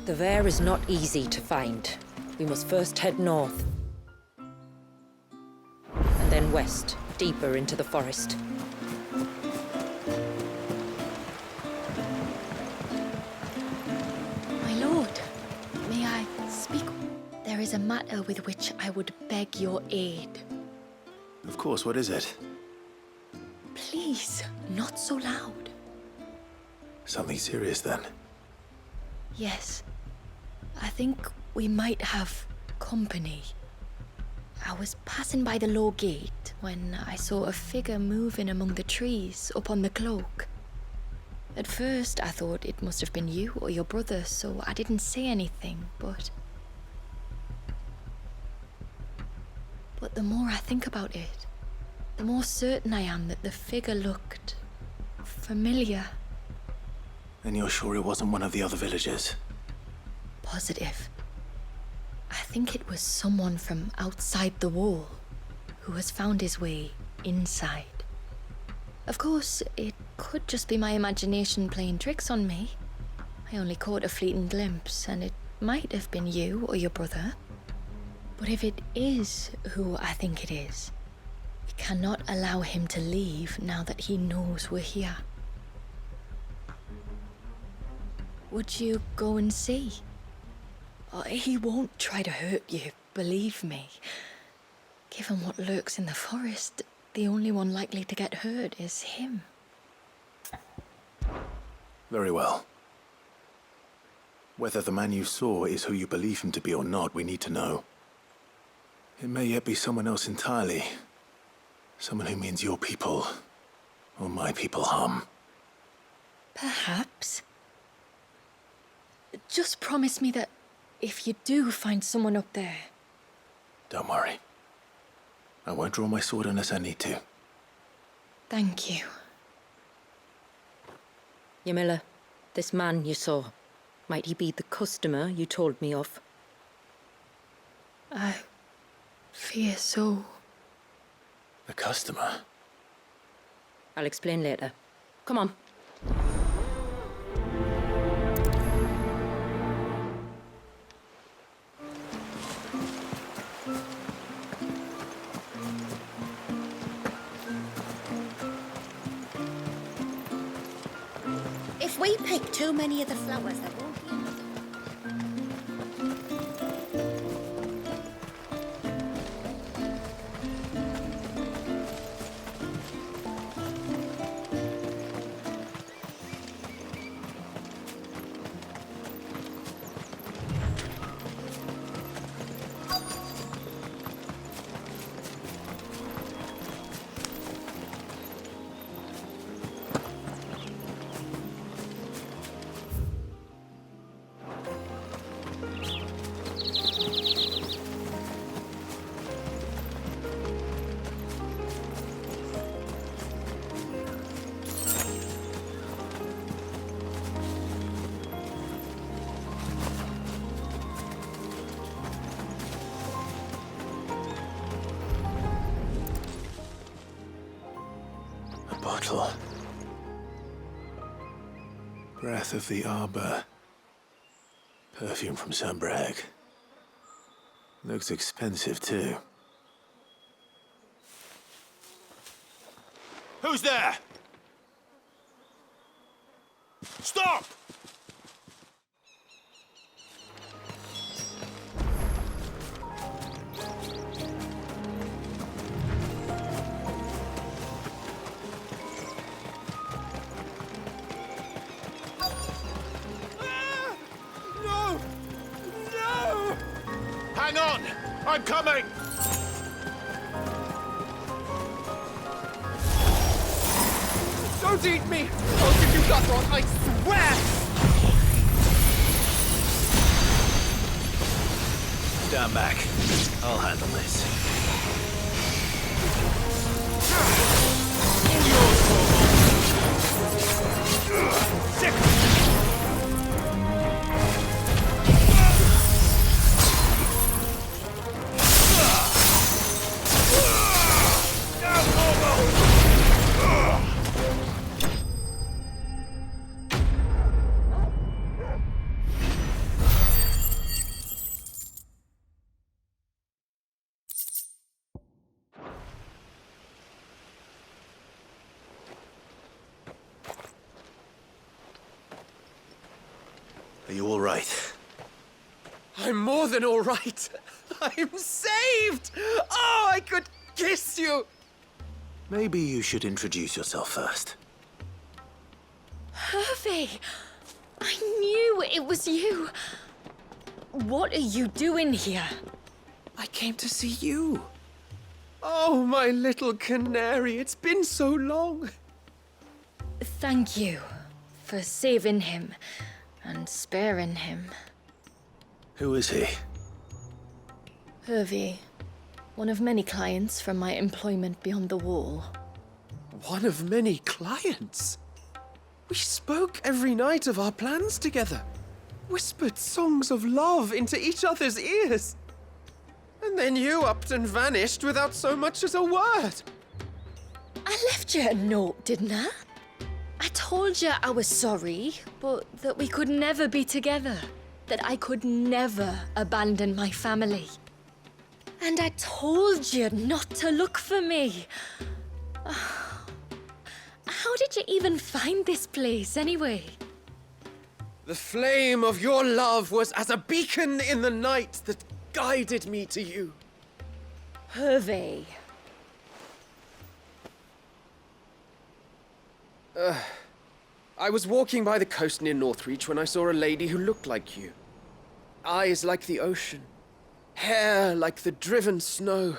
The Vare is not easy to find. We must first head north. And then west, deeper into the forest. My lord, may I speak? There is a matter with which I would beg your aid. Of course, what is it? Please, not so loud. Something serious, then? Yes. I think we might have company. I was passing by the low gate when I saw a figure moving among the trees up on the cloak. At first, I thought it must have been you or your brother, so I didn't say anything, but the more I think about it, the more certain I am that the figure looked familiar. And you're sure it wasn't one of the other villagers? Positive. I think it was someone from outside the wall who has found his way inside. Of course, it could just be my imagination playing tricks on me. I only caught a fleeting glimpse, and it might have been you or your brother. But if it is who I think it is, we cannot allow him to leave now that he knows we're here. Would you go and see? Oh, he won't try to hurt you, believe me. Given what lurks in the forest, the only one likely to get hurt is him. Very well. Whether the man you saw is who you believe him to be or not, we need to know. It may yet be someone else entirely. Someone who means your people, or my people, harm. Perhaps. Just promise me that if you do find someone up there... Don't worry. I won't draw my sword unless I need to. Thank you. Yamila, this man you saw, might he be the customer you told me of? I fear so. The customer? I'll explain later. Come on. If we pick too many of the flowers, there won't be enough. Bottle. Breath of the arbor. Perfume from Sunbrag. Looks expensive, too. Who's there? Stop! Hang on! I'm coming! Don't eat me! I'll give you gut rot, I swear! Stand back. I'll handle this. Are you all right? I'm more than all right. I'm saved! Oh, I could kiss you! Maybe you should introduce yourself first. Hervey! I knew it was you. What are you doing here? I came to see you. Oh, my little canary, it's been so long. Thank you for saving him and sparing him. Who is he? Hervey, one of many clients from my employment beyond the wall. One of many clients? We spoke every night of our plans together. Whispered songs of love into each other's ears. And then you upped and vanished without so much as a word. I left you a note, didn't I? I told you I was sorry, but that we could never be together. That I could never abandon my family. And I told you not to look for me. How did you even find this place, anyway? The flame of your love was as a beacon in the night that guided me to you. Hervé. I was walking by the coast near Northreach when I saw a lady who looked like you. Eyes like the ocean. Hair like the driven snow.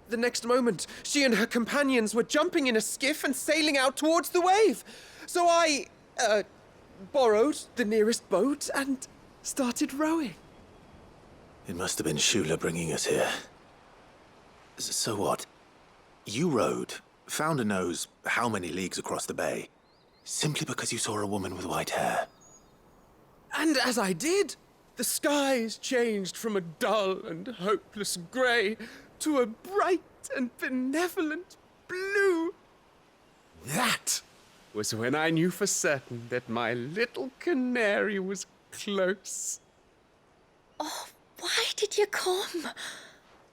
The next moment, she and her companions were jumping in a skiff and sailing out towards the wave. So I, borrowed the nearest boat and started rowing. It must have been Shula bringing us here. So what? You rowed, found a nose how many leagues across the bay, simply because you saw a woman with white hair. And as I did, the skies changed from a dull and hopeless grey to a bright and benevolent blue. That was when I knew for certain that my little canary was close. Oh, why did you come?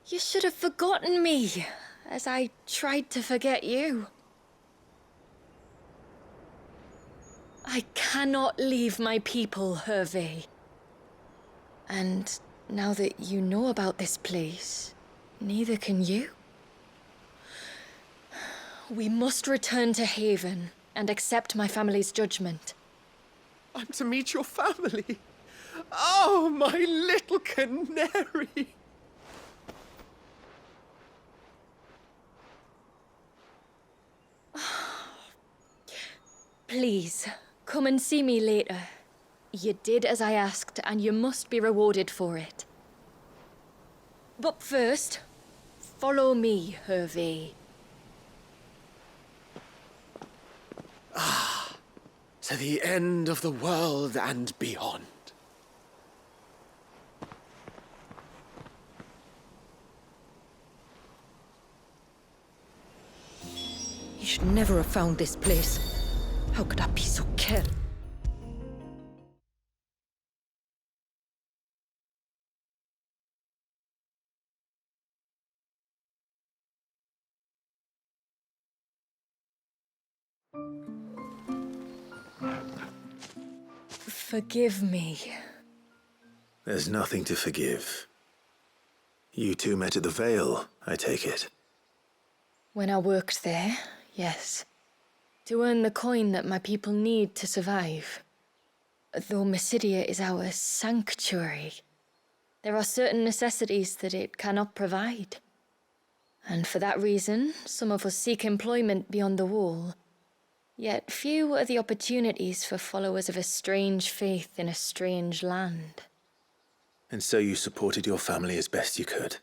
You should have forgotten me, as I tried to forget you. I cannot leave my people, Hervé. And now that you know about this place, neither can you. We must return to Haven and accept my family's judgment. I'm to meet your family. Oh, my little canary. Please, come and see me later. You did as I asked, and you must be rewarded for it. But first, follow me, Hervé. To the end of the world and beyond. You should never have found this place. How could I be so careless? Forgive me. There's nothing to forgive. You two met at the Vale, I take it. When I worked there, yes. To earn the coin that my people need to survive. Though Mysidia is our sanctuary, there are certain necessities that it cannot provide. And for that reason, some of us seek employment beyond the wall. Yet few are the opportunities for followers of a strange faith in a strange land. And so you supported your family as best you could?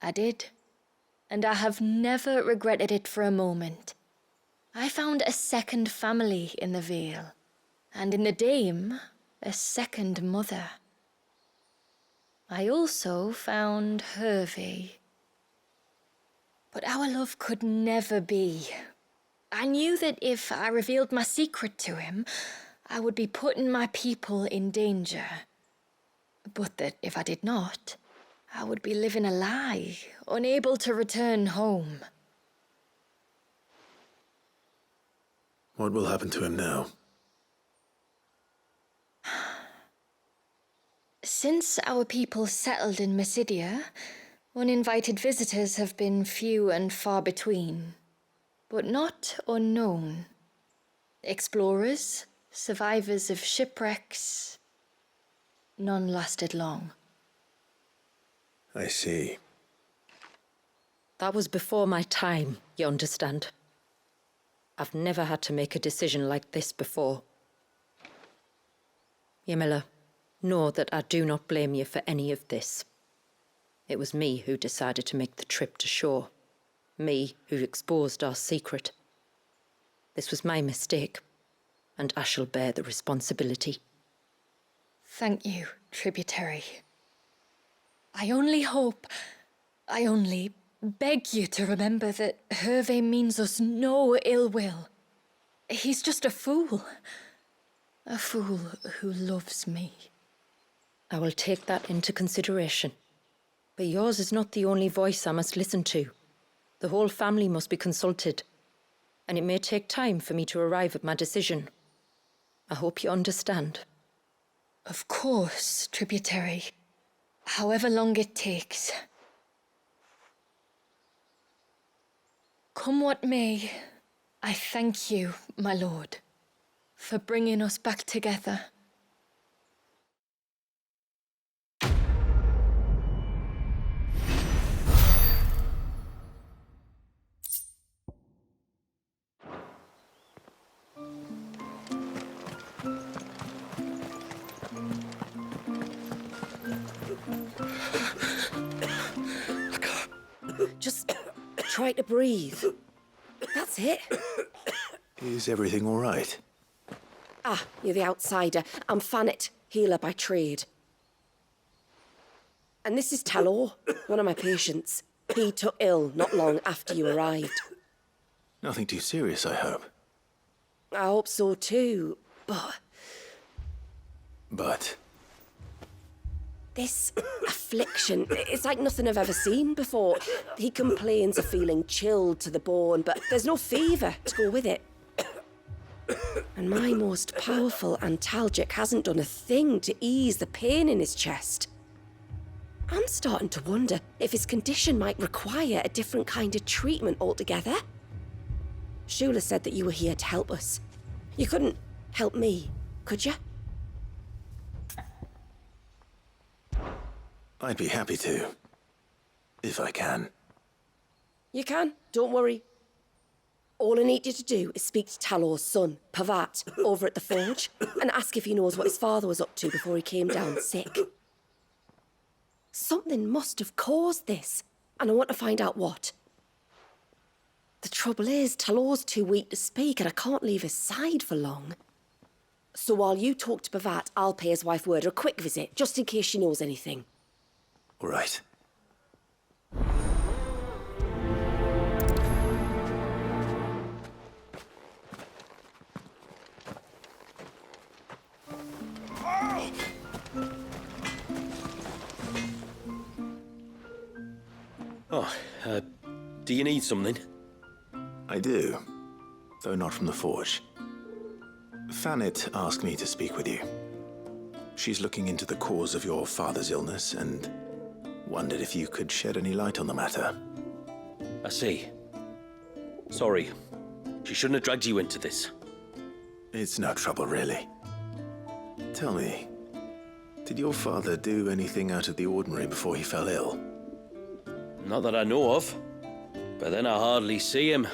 I did. And I have never regretted it for a moment. I found a second family in the Vale. And in the Dame, a second mother. I also found Hervé. But our love could never be. I knew that if I revealed my secret to him, I would be putting my people in danger. But that if I did not, I would be living a lie, unable to return home. What will happen to him now? Since our people settled in Mysidia, uninvited visitors have been few and far between. But not unknown. Explorers, survivors of shipwrecks. None lasted long. I see. That was before my time, you understand. I've never had to make a decision like this before. Yamila, know that I do not blame you for any of this. It was me who decided to make the trip to shore. Me who exposed our secret. This was my mistake, and I shall bear the responsibility. Thank you, tributary. I only beg you to remember that Hervé means us no ill will. He's just a fool. A fool who loves me. I will take that into consideration. But yours is not the only voice I must listen to. The whole family must be consulted, and it may take time for me to arrive at my decision. I hope you understand. Of course, tributary. However long it takes. Come what may, I thank you, my lord, for bringing us back together. Just try to breathe. That's it. Is everything all right? Ah, you're the outsider. I'm Fanit, healer by trade. And this is Talor, one of my patients. He took ill not long after you arrived. Nothing too serious, I hope. I hope so too, but... But? This affliction, it's like nothing I've ever seen before. He complains of feeling chilled to the bone, but there's no fever to go with it. And my most powerful antalgic hasn't done a thing to ease the pain in his chest. I'm starting to wonder if his condition might require a different kind of treatment altogether. Shula said that you were here to help us. You couldn't help me, could you? I'd be happy to. If I can. You can, don't worry. All I need you to do is speak to Talor's son, Pavat, over at the forge, and ask if he knows what his father was up to before he came down sick. Something must have caused this, and I want to find out what. The trouble is, Talor's too weak to speak, and I can't leave his side for long. So while you talk to Pavat, I'll pay his wife word a quick visit, just in case she knows anything. All right. Oh, do you need something? I do, though not from the forge. Fanit asked me to speak with you. She's looking into the cause of your father's illness and wondered if you could shed any light on the matter. I see. Sorry. She shouldn't have dragged you into this. It's no trouble, really. Tell me, did your father do anything out of the ordinary before he fell ill? Not that I know of. But then I hardly see him.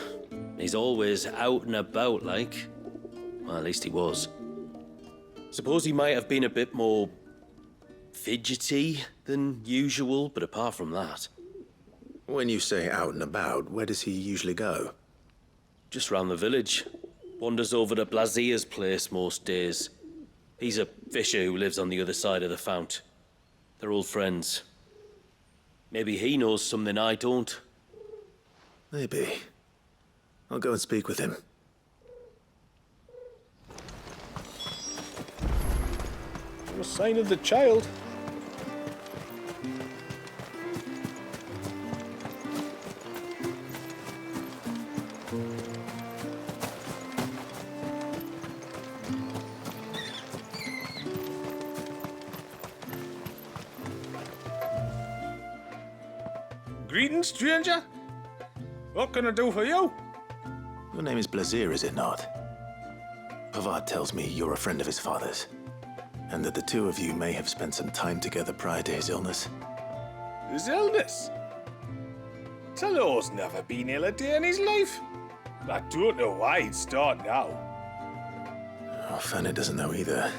He's always out and about, like. Well, at least he was. Suppose he might have been a bit more fidgety than usual, but apart from that... When you say out and about, where does he usually go? Just round the village. Wanders over to Blazier's place most days. He's a fisher who lives on the other side of the fount. They're old friends. Maybe he knows something I don't. Maybe. I'll go and speak with him. No sign of the child. Greetings, stranger. What can I do for you? Your name is Blazier, is it not? Pavad tells me you're a friend of his father's, and that the two of you may have spent some time together prior to his illness. His illness? Talor's never been ill a day in his life. I don't know why he'd start now. Oh, Fanny doesn't know either.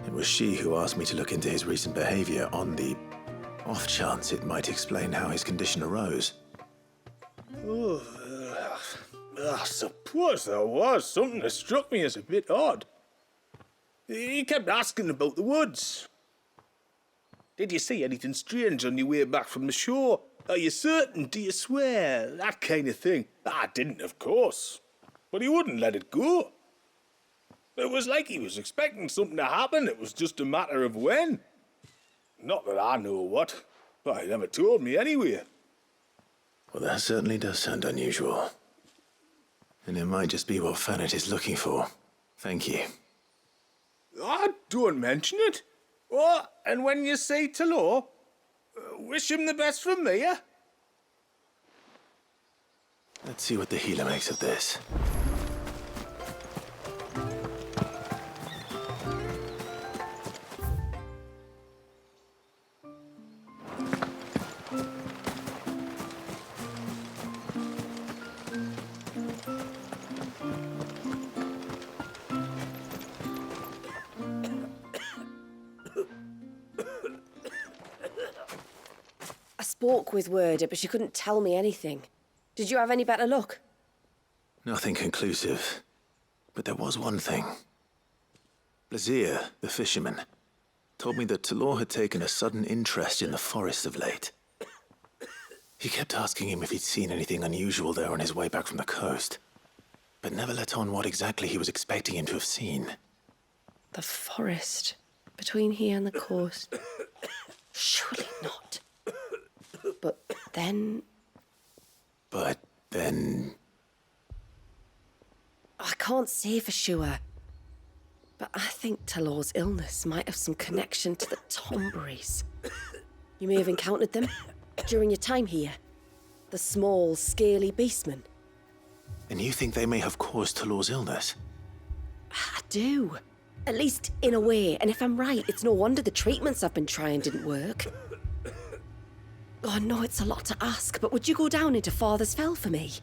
It was she who asked me to look into his recent behavior on the off chance it might explain how his condition arose. Oh, I suppose there was something that struck me as a bit odd. He kept asking about the woods. Did you see anything strange on your way back from the shore? Are you certain? Do you swear? That kind of thing. I didn't, of course. But he wouldn't let it go. It was like he was expecting something to happen. It was just a matter of when. Not that I know what, but he never told me anyway. Well, that certainly does sound unusual. And it might just be what Fanet is looking for. Thank you. Don't mention it. Oh, and when you say Talor, wish him the best from me, eh? Let's see what the healer makes of this. I spoke with Werder, but she couldn't tell me anything. Did you have any better luck? Nothing conclusive. But there was one thing. Blazir, the fisherman, told me that Talor had taken a sudden interest in the forest of late. He kept asking him if he'd seen anything unusual there on his way back from the coast, but never let on what exactly he was expecting him to have seen. The forest between here and the coast. Surely not. But then... I can't say for sure. But I think Talor's illness might have some connection to the Tomberries. You may have encountered them during your time here. The small, scaly beastmen. And you think they may have caused Talor's illness? I do. At least in a way. And if I'm right, it's no wonder the treatments I've been trying didn't work. Oh, I know it's a lot to ask, but would you go down into Father's Fell for me?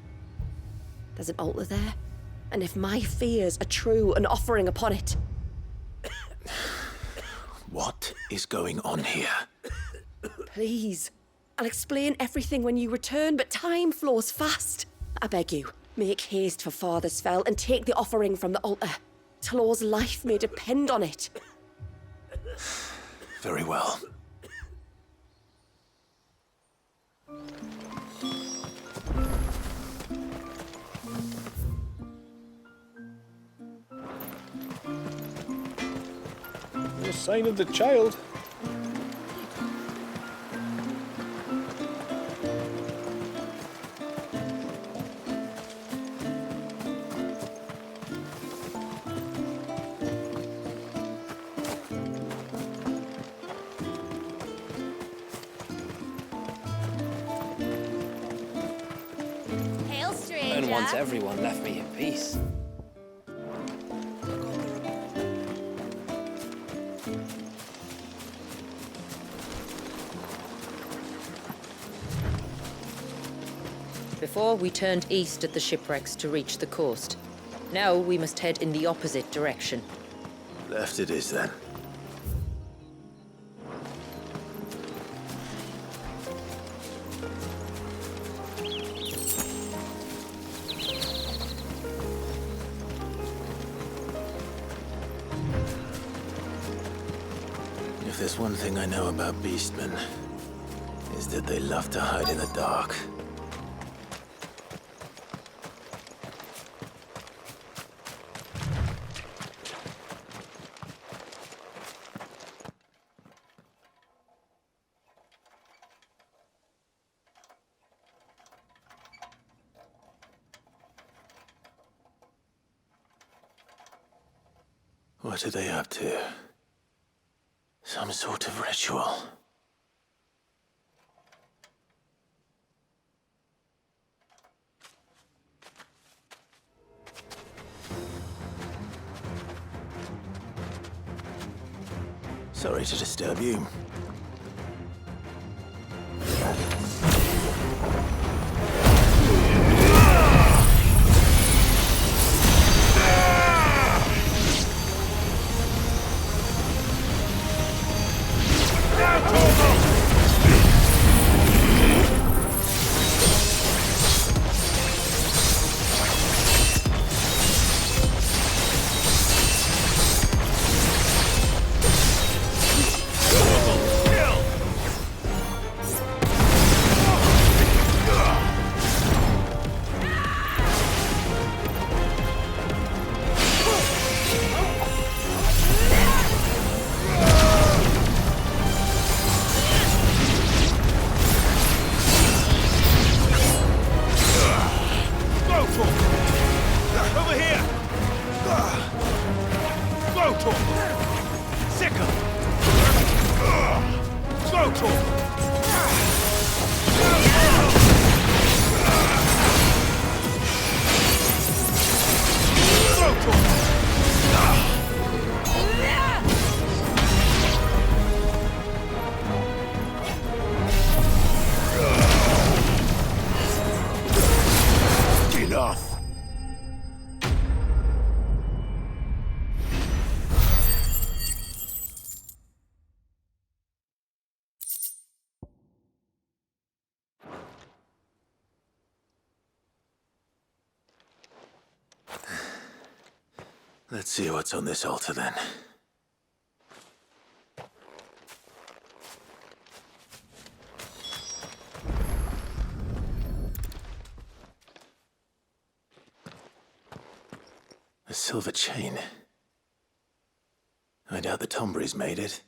There's an altar there, and if my fears are true, an offering upon it. What is going on here? Please. I'll explain everything when you return, but time flows fast. I beg you, make haste for Father's Fell and take the offering from the altar. Talor's life may depend on it. Very well. No sign of the child. Hail, stranger. And once everyone left me in peace. Before, we turned east at the shipwrecks to reach the coast. Now we must head in the opposite direction. Left it is, then. If there's one thing I know about beastmen, is that they love to hide in the dark. What are they up to? Some sort of ritual. Sorry to disturb you. Sticker! Slow talk! Enough! Let's see what's on this altar then. A silver chain. I doubt the Tombries made it.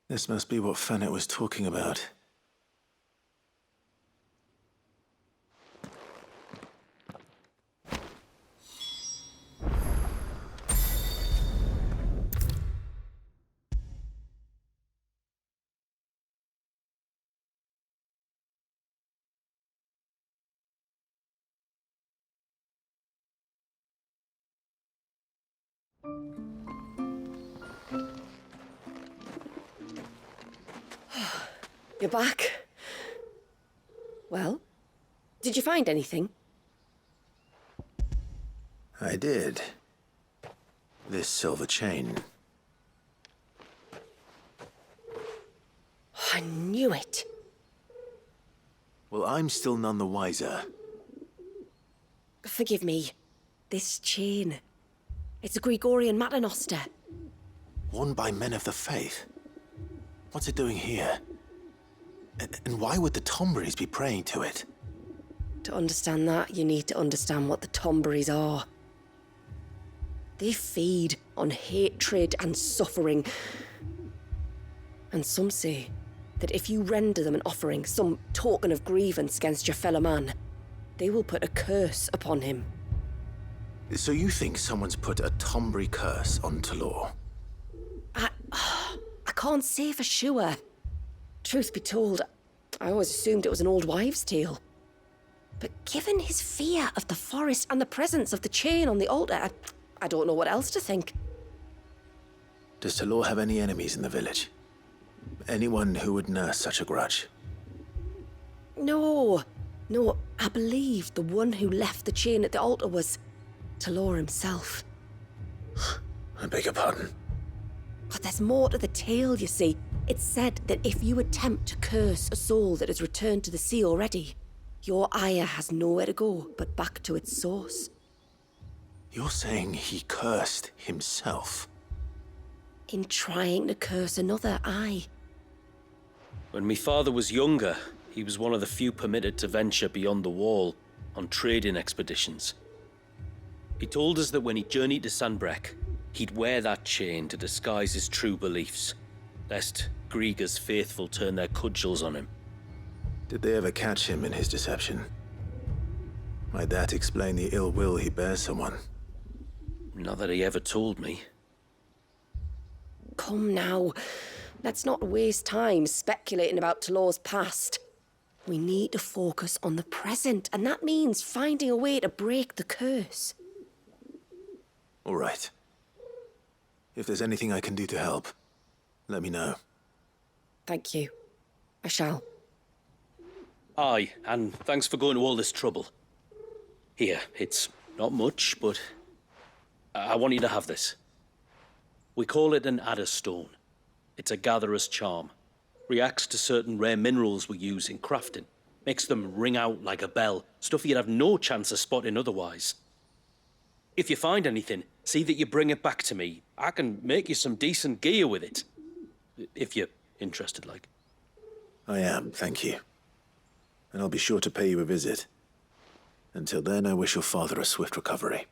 This must be what Fanet was talking about. You're back. Well, did you find anything? I did. This silver chain. I knew it. Well, I'm still none the wiser. Forgive me. This chain. It's a Gregorian Maternoster. Worn by men of the faith. What's it doing here? And why would the Tombries be praying to it? To understand that, you need to understand what the Tombries are. They feed on hatred and suffering. And some say that if you render them an offering, some token of grievance against your fellow man, they will put a curse upon him. So you think someone's put a Tombry curse on Talor? I can't say for sure. Truth be told, I always assumed it was an old wives' tale. But given his fear of the forest and the presence of the chain on the altar, I don't know what else to think. Does Talor have any enemies in the village? Anyone who would nurse such a grudge? No, I believe the one who left the chain at the altar was Talor himself. I beg your pardon? But there's more to the tale, you see. It's said that if you attempt to curse a soul that has returned to the sea already, your ire has nowhere to go but back to its source. You're saying he cursed himself? In trying to curse another, aye. When my father was younger, he was one of the few permitted to venture beyond the wall on trading expeditions. He told us that when he journeyed to Sanbreque, he'd wear that chain to disguise his true beliefs, lest Griega's faithful turn their cudgels on him. Did they ever catch him in his deception? Might that explain the ill will he bears someone? Not that he ever told me. Come now, let's not waste time speculating about Talor's past. We need to focus on the present, and that means finding a way to break the curse. All right. If there's anything I can do to help, let me know. Thank you. I shall. Aye, and thanks for going to all this trouble. Here, it's not much, but I want you to have this. We call it an adder stone. It's a gatherer's charm. Reacts to certain rare minerals we use in crafting. Makes them ring out like a bell, stuff you'd have no chance of spotting otherwise. If you find anything, see that you bring it back to me. I can make you some decent gear with it. If you're interested, like. I am, thank you. And I'll be sure to pay you a visit. Until then, I wish your father a swift recovery.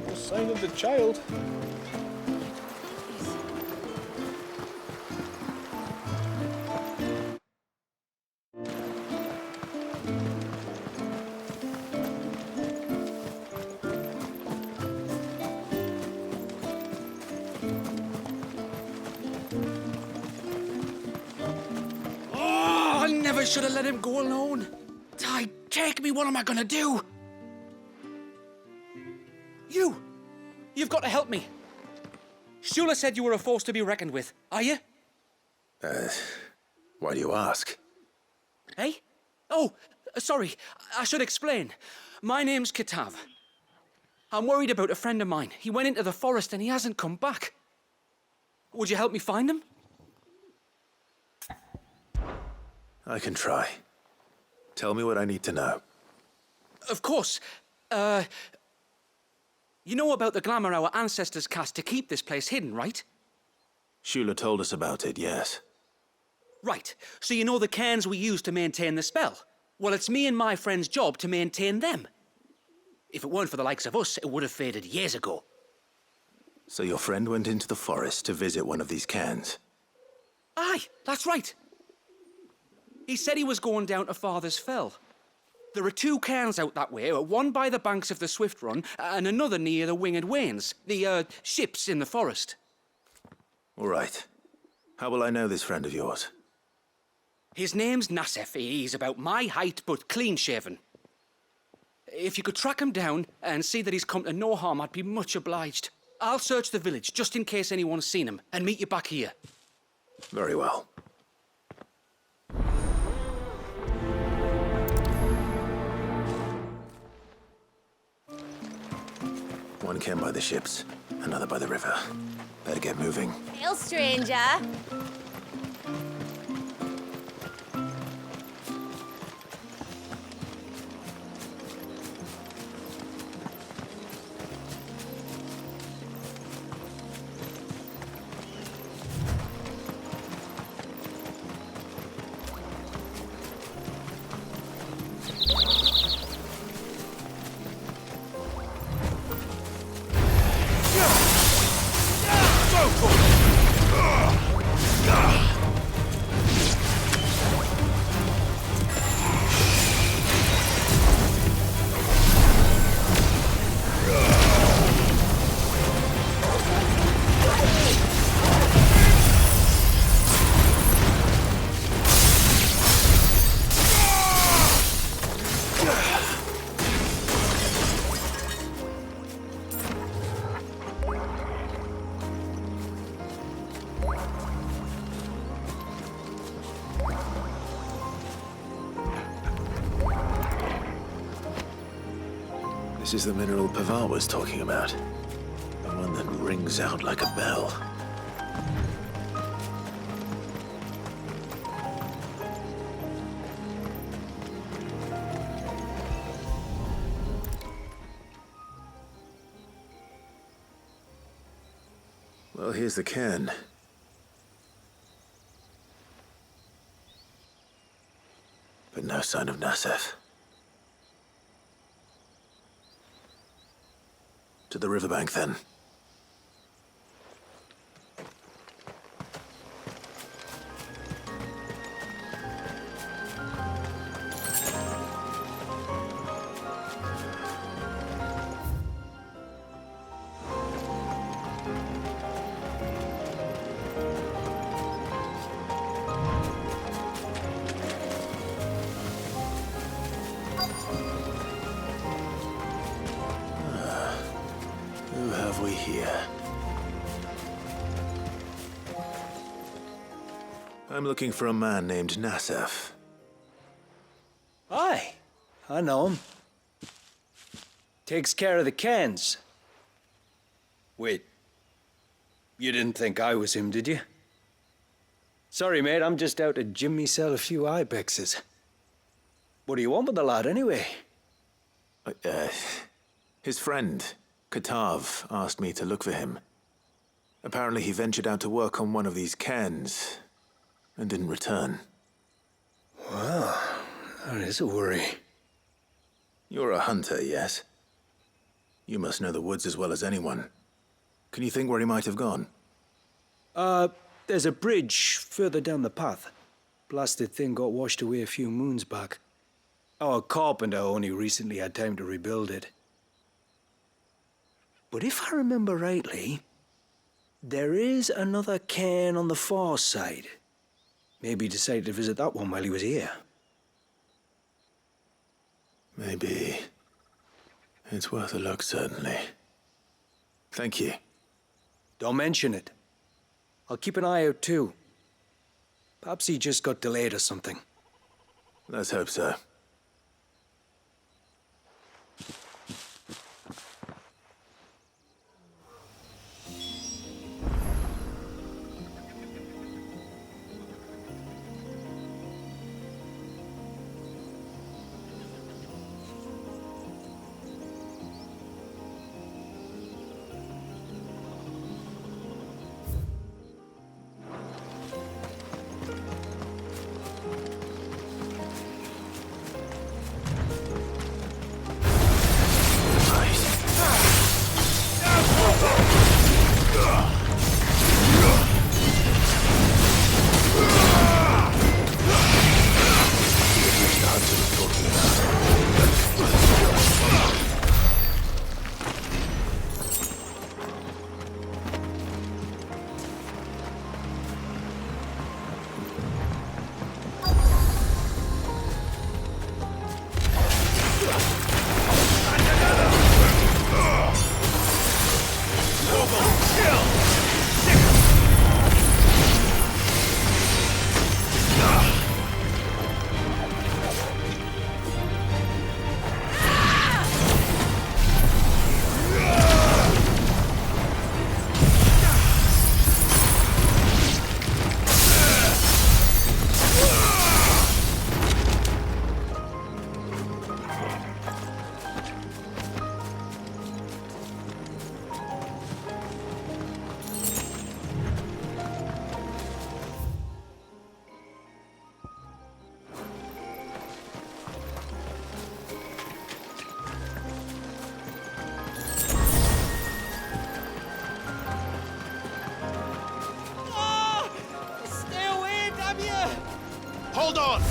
No sign of the child. Oh, I never should have let him go alone. Ty, take me, what am I gonna do? You've got to help me. Shula said you were a force to be reckoned with. Are you? Why do you ask? Eh? Oh, sorry. I should explain. My name's Kitav. I'm worried about a friend of mine. He went into the forest and he hasn't come back. Would you help me find him? I can try. Tell me what I need to know. Of course. You know about the glamour our ancestors cast to keep this place hidden, right? Shula told us about it, yes. Right. So you know the cairns we use to maintain the spell? Well, it's me and my friend's job to maintain them. If it weren't for the likes of us, it would have faded years ago. So your friend went into the forest to visit one of these cairns? Aye, that's right. He said he was going down to Father's Fell. There are 2 cairns out that way, one by the banks of the Swift Run, and another near the Winged Wains, the, ships in the forest. All right. How will I know this friend of yours? His name's Nasef. He's about my height, but clean-shaven. If you could track him down and see that he's come to no harm, I'd be much obliged. I'll search the village, just in case anyone's seen him, and meet you back here. Very well. One cairn by the ships, another by the river. Better get moving. Hail, stranger. This is the mineral Pavar was talking about. The one that rings out like a bell. Well, here's the cairn. But no sign of Nasef. To the riverbank, then. Who have we here? I'm looking for a man named Nasef. Aye, I know him. Takes care of the cans. Wait, you didn't think I was him, did you? Sorry, mate, I'm just out to gym myself a few ibexes. What do you want with the lad, anyway? His friend, Katav, asked me to look for him. Apparently he ventured out to work on one of these cairns and didn't return. Well, that is a worry. You're a hunter, yes? You must know the woods as well as anyone. Can you think where he might have gone? There's a bridge further down the path. Blasted thing got washed away a few moons back. Our carpenter only recently had time to rebuild it. But if I remember rightly, there is another cairn on the far side. Maybe he decided to visit that one while he was here. Maybe. It's worth a look, certainly. Thank you. Don't mention it. I'll keep an eye out too. Perhaps he just got delayed or something. Let's hope so. Hold on!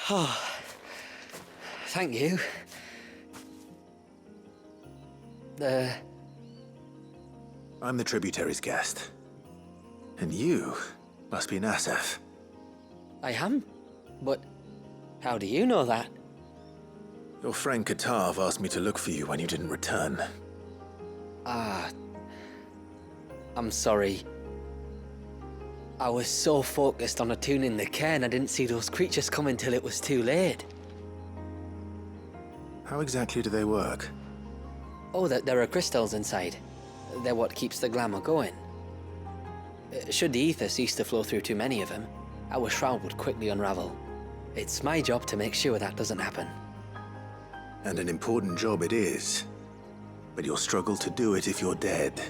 Oh, thank you. I'm the tributary's guest. And you must be Nasef. I am? But how do you know that? Your friend Katav asked me to look for you when you didn't return. I'm sorry. I was so focused on attuning the cairn, I didn't see those creatures come until it was too late. How exactly do they work? Oh, there are crystals inside. They're what keeps the glamour going. Should the ether cease to flow through too many of them, our shroud would quickly unravel. It's my job to make sure that doesn't happen. And an important job it is. But you'll struggle to do it if you're dead.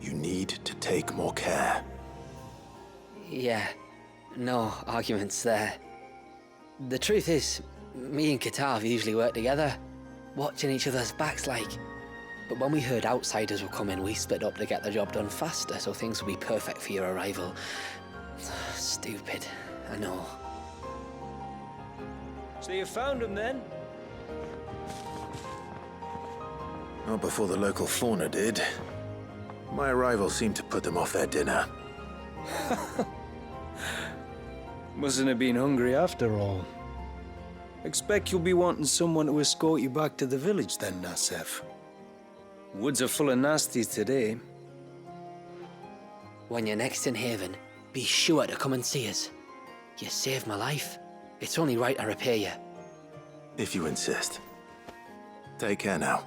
You need to take more care. Yeah, no arguments there. The truth is, me and Katav usually work together, watching each other's backs like. But when we heard outsiders were coming, we split up to get the job done faster so things would be perfect for your arrival. Stupid, I know. So you found him then? Not before the local fauna did. My arrival seemed to put them off their dinner. Mustn't have been hungry after all. Expect you'll be wanting someone to escort you back to the village then, Nasef. Woods are full of nasties today. When you're next in Haven, be sure to come and see us. You saved my life. It's only right I repay you. If you insist. Take care now.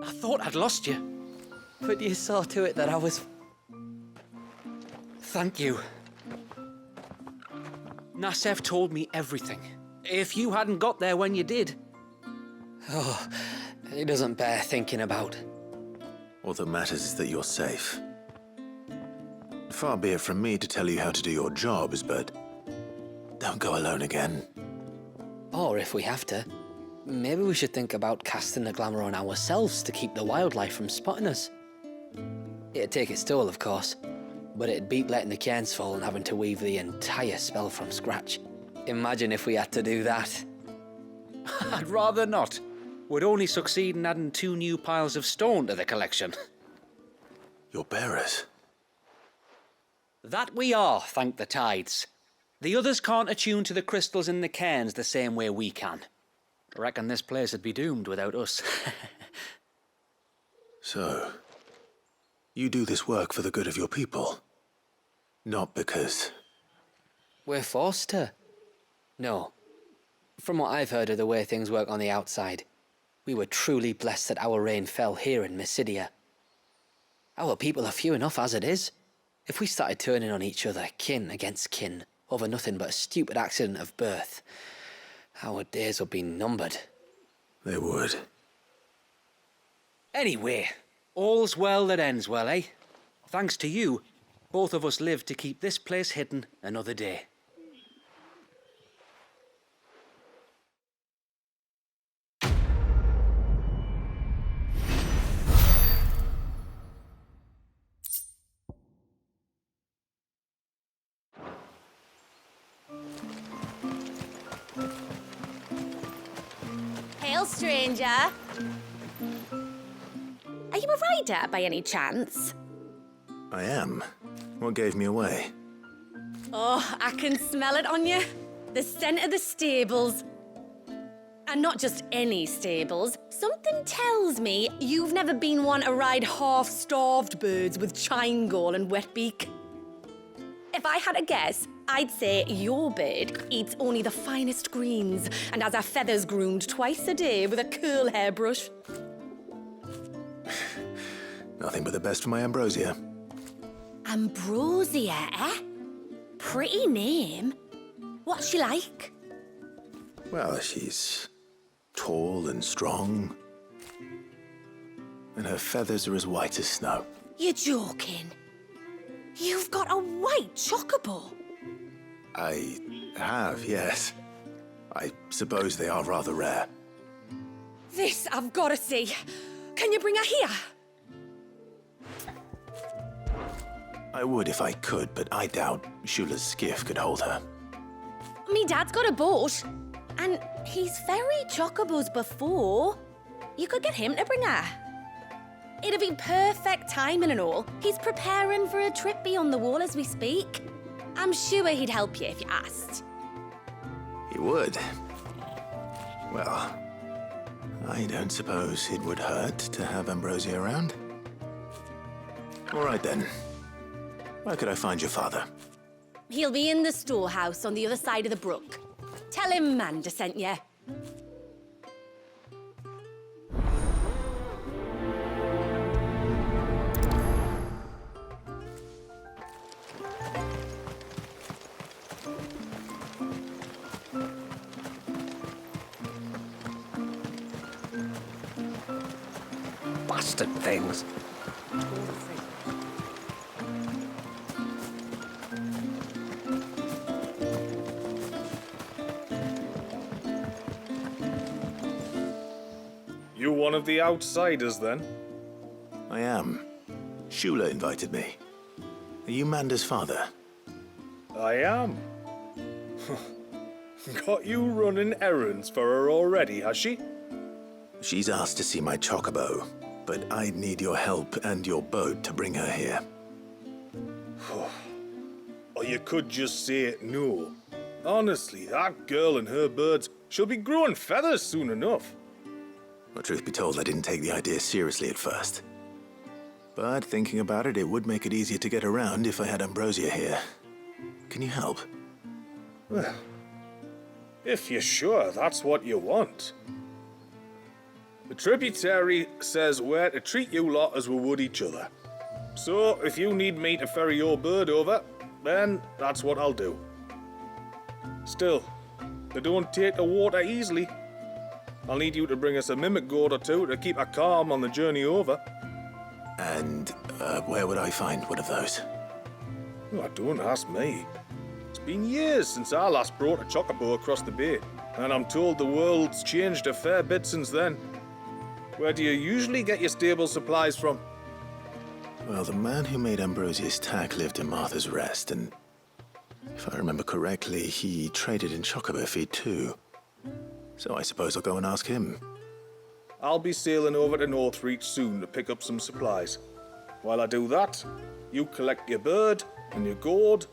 I thought I'd lost you. But you saw to it that I was... Thank you. Nasef told me everything. If you hadn't got there when you did... Oh, it doesn't bear thinking about. All that matters is that you're safe. Far be it from me to tell you how to do your jobs, but don't go alone again. Or if we have to, maybe we should think about casting the glamour on ourselves to keep the wildlife from spotting us. It'd take its toll, of course, but it'd beat letting the cairns fall and having to weave the entire spell from scratch. Imagine if we had to do that. I'd rather not. Would only succeed in adding 2 new piles of stone to the collection. Your bearers? That we are, thank the tides. The others can't attune to the crystals in the cairns the same way we can. I reckon this place would be doomed without us. So, you do this work for the good of your people? Not because... We're forced to. No. From what I've heard of the way things work on the outside, we were truly blessed that our rain fell here in Mysidia. Our people are few enough as it is. If we started turning on each other, kin against kin, over nothing but a stupid accident of birth, our days would be numbered. They would. Anyway, all's well that ends well, eh? Thanks to you, both of us lived to keep this place hidden another day. Hail, stranger. Are you a rider by any chance? I am. What gave me away? Oh, I can smell it on you. The scent of the stables. And not just any stables. Something tells me you've never been one to ride half-starved birds with chine-gall and wet beak. If I had a guess, I'd say your bird eats only the finest greens and has her feathers groomed twice a day with a curl hairbrush. Nothing but the best for my ambrosia. Ambrosia, eh? Pretty name. What's she like? Well, she's tall and strong. And her feathers are as white as snow. You're joking. You've got a white chocobo. I have, yes. I suppose they are rather rare. This I've got to see. Can you bring her here? I would if I could, but I doubt Shula's skiff could hold her. Me dad's got a boat. And he's ferried chocobos before. You could get him to bring her. It'd be perfect timing and all. He's preparing for a trip beyond the wall as we speak. I'm sure he'd help you if you asked. You would? Well, I don't suppose it would hurt to have Ambrosia around. All right then. Where could I find your father? He'll be in the storehouse on the other side of the brook. Tell him Manda sent you. Bastard things. You one of the outsiders, then? I am. Shula invited me. Are you Manda's father? I am. Got you running errands for her already, has she? She's asked to see my chocobo, but I'd need your help and your boat to bring her here. Or you could just say no. Honestly, that girl and her birds, she'll be growing feathers soon enough. Well, truth be told, I didn't take the idea seriously at first. But thinking about it, it would make it easier to get around if I had Ambrosia here. Can you help? Well, if you're sure that's what you want. The tributary says we're to treat you lot as we would each other. So, if you need me to ferry your bird over, then that's what I'll do. Still, they don't take the water easily. I'll need you to bring us a mimic goat or two to keep her calm on the journey over. And where would I find one of those? Oh, don't ask me. It's been years since I last brought a chocobo across the bay, and I'm told the world's changed a fair bit since then. Where do you usually get your stable supplies from? Well, the man who made Ambrosia's tack lived in Martha's Rest, and if I remember correctly, he traded in chocobo feed too. So I suppose I'll go and ask him. I'll be sailing over to Northreach soon to pick up some supplies. While I do that, you collect your bird and your gourd,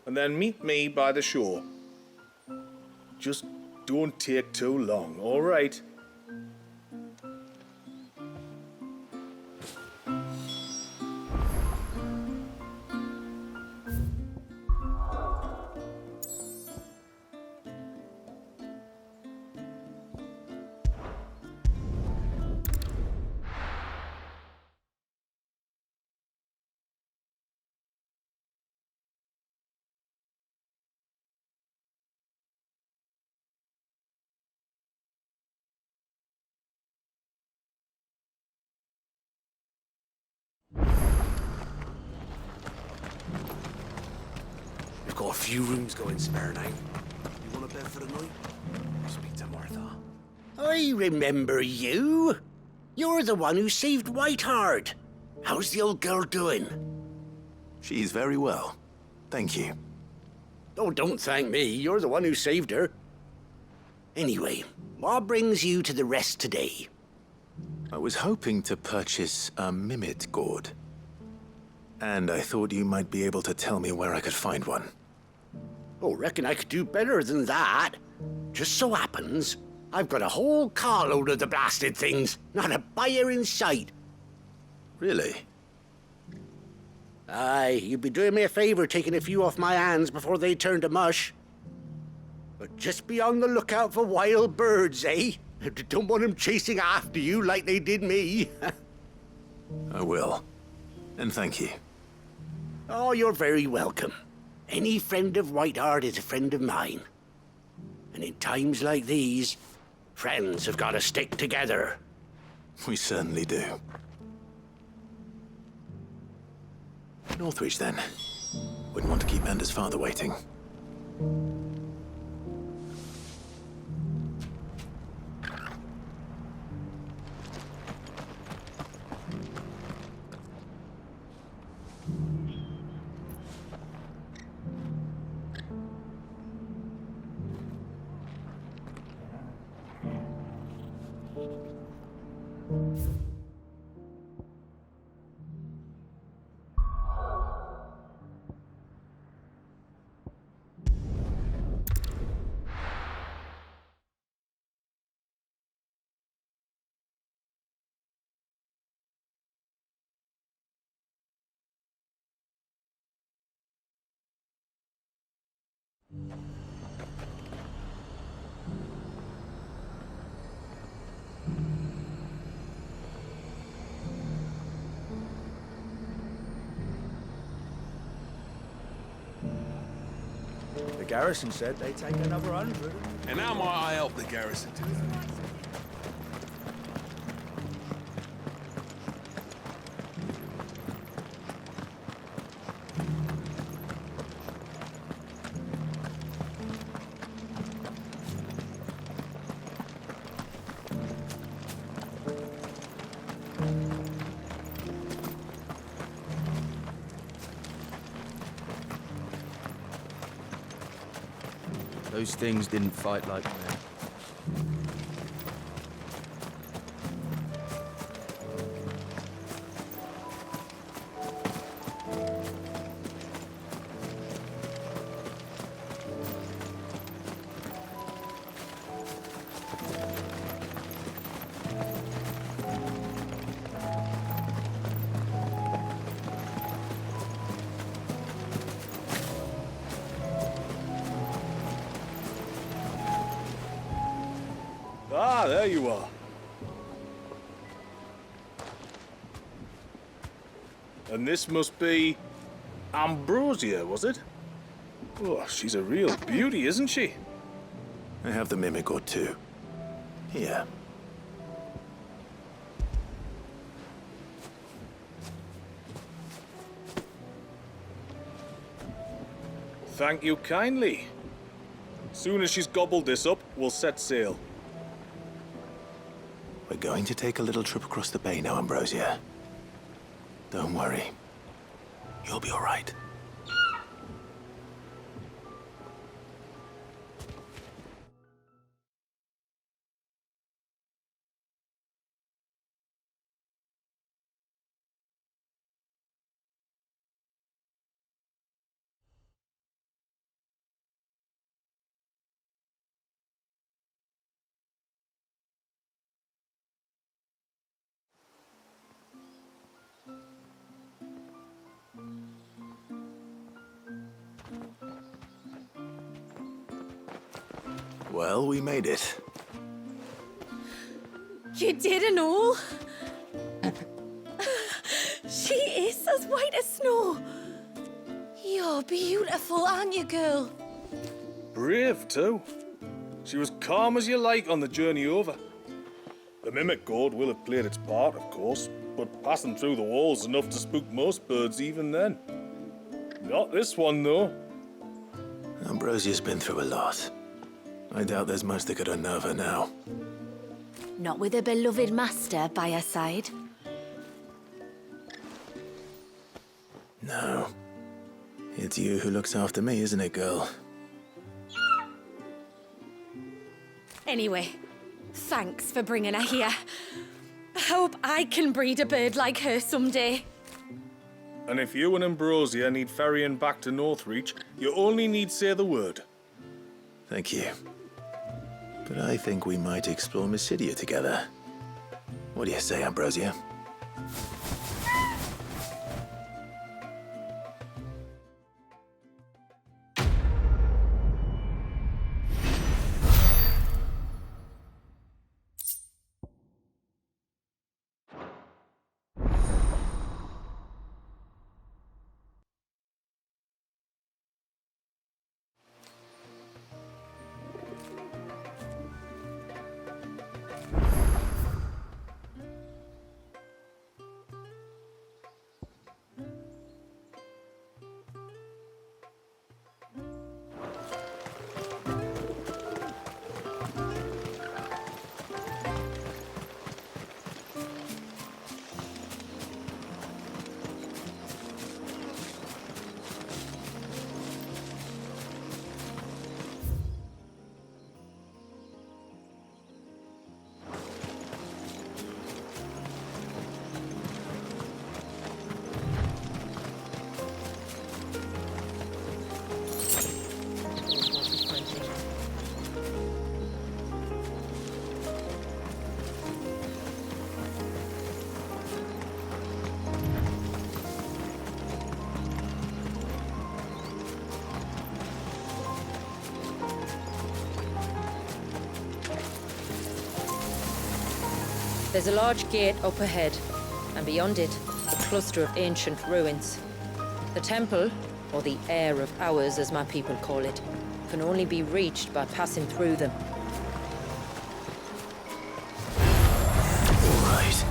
and then meet me by the shore. Just don't take too long, all right? We've got a few rooms going spare now. You want a bed for the night? I'll speak to Martha. I remember you. You're the one who saved Whiteheart. How's the old girl doing? She's very well. Thank you. Oh, don't thank me. You're the one who saved her. Anyway, what brings you to the rest today? I was hoping to purchase a mimit gourd. And I thought you might be able to tell me where I could find one. Oh, reckon I could do better than that. Just so happens, I've got a whole carload of the blasted things. Not a buyer in sight. Really? Aye, you'd be doing me a favor taking a few off my hands before they turn to mush. But just be on the lookout for wild birds, eh? Don't want them chasing after you like they did me. I will. And thank you. Oh, you're very welcome. Any friend of Whiteheart is a friend of mine. And in times like these, friends have got to stick together. We certainly do. Northreach, then. Wouldn't want to keep Manda's father waiting. The garrison said they'd take another 100. And how might I help the garrison do that? Those things didn't fight like men. Ah, there you are. And this must be Ambrosia, was it? Oh, she's a real beauty, isn't she? I have the mimic or two. Here. Thank you kindly. Soon as she's gobbled this up, we'll set sail. We're going to take a little trip across the bay now, Ambrosia. Don't worry. You'll be all right. Well, we made it. You did and all? She is as white as snow. You're beautiful, aren't you, girl? Brave, too. She was calm as you like on the journey over. The mimic gourd will have played its part, of course, but passing through the walls enough to spook most birds even then. Not this one, though. Ambrosia's been through a lot. I doubt there's much that could unnerve her now. Not with a beloved master by her side. No. It's you who looks after me, isn't it, girl? Anyway, thanks for bringing her here. I hope I can breed a bird like her someday. And if you and Ambrosia need ferrying back to Northreach, you only need say the word. Thank you. But I think we might explore Mysidia together. What do you say, Ambrosia? There's a large gate up ahead, and beyond it, a cluster of ancient ruins. The temple, or the Heir of Hours as my people call it, can only be reached by passing through them. All right.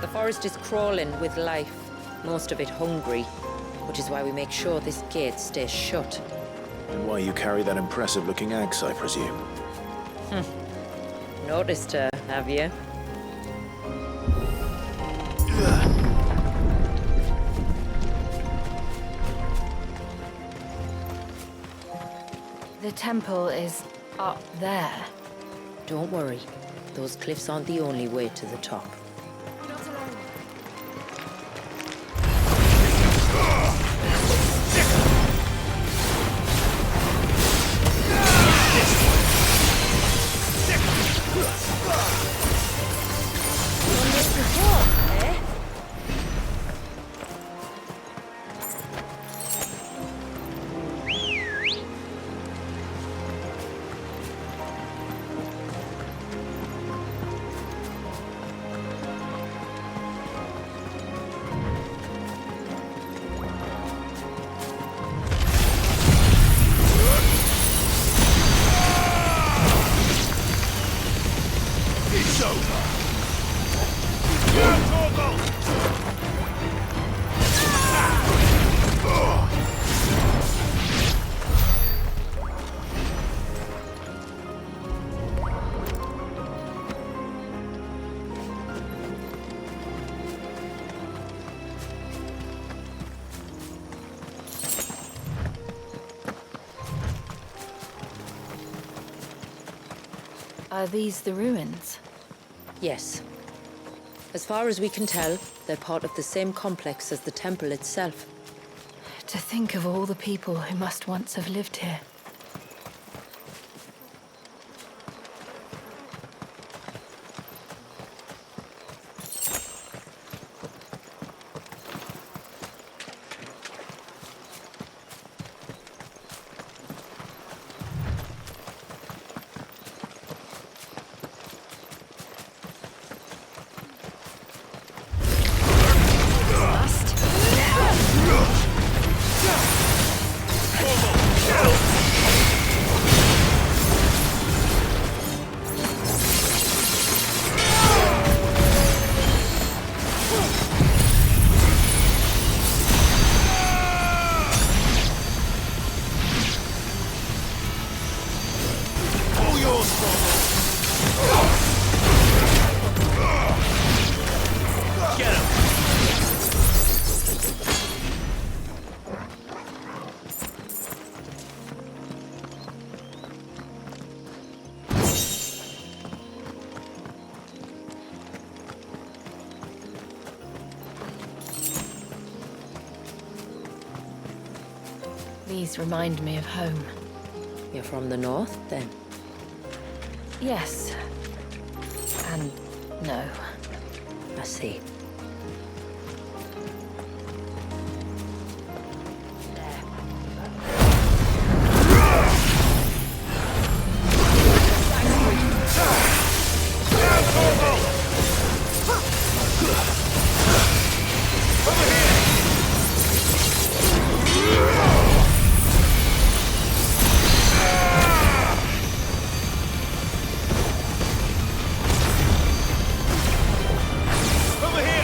The forest is crawling with life, most of it hungry, which is why we make sure this gate stays shut. And why you carry that impressive-looking axe, I presume. Noticed her, have you? The temple is up there. Don't worry. Those cliffs aren't the only way to the top. Are these the ruins? Yes. As far as we can tell, they're part of the same complex as the temple itself. To think of all the people who must once have lived here. These remind me of home. You're from the north, then? Yes. And no. I see. Over here!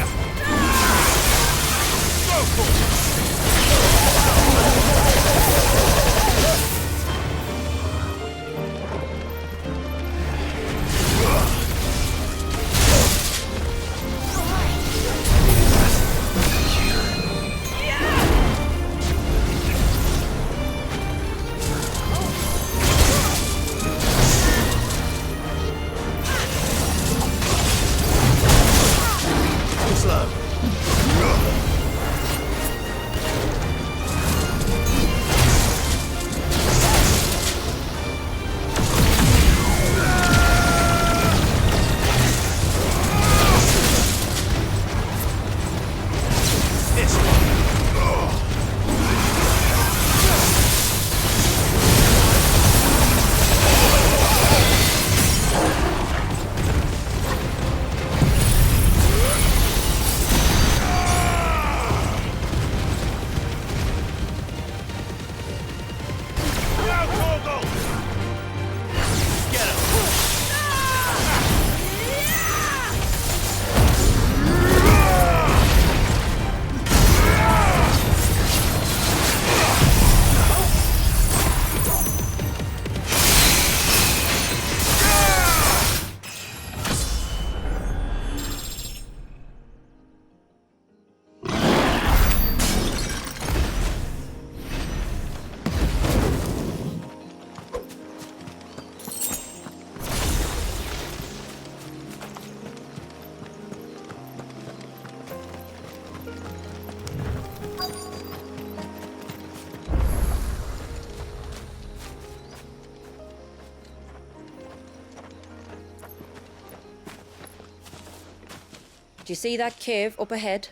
Do you see that cave up ahead?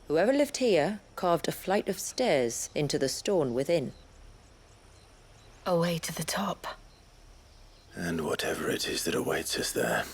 Whoever lived here carved a flight of stairs into the stone within. A way to the top. And whatever it is that awaits us there.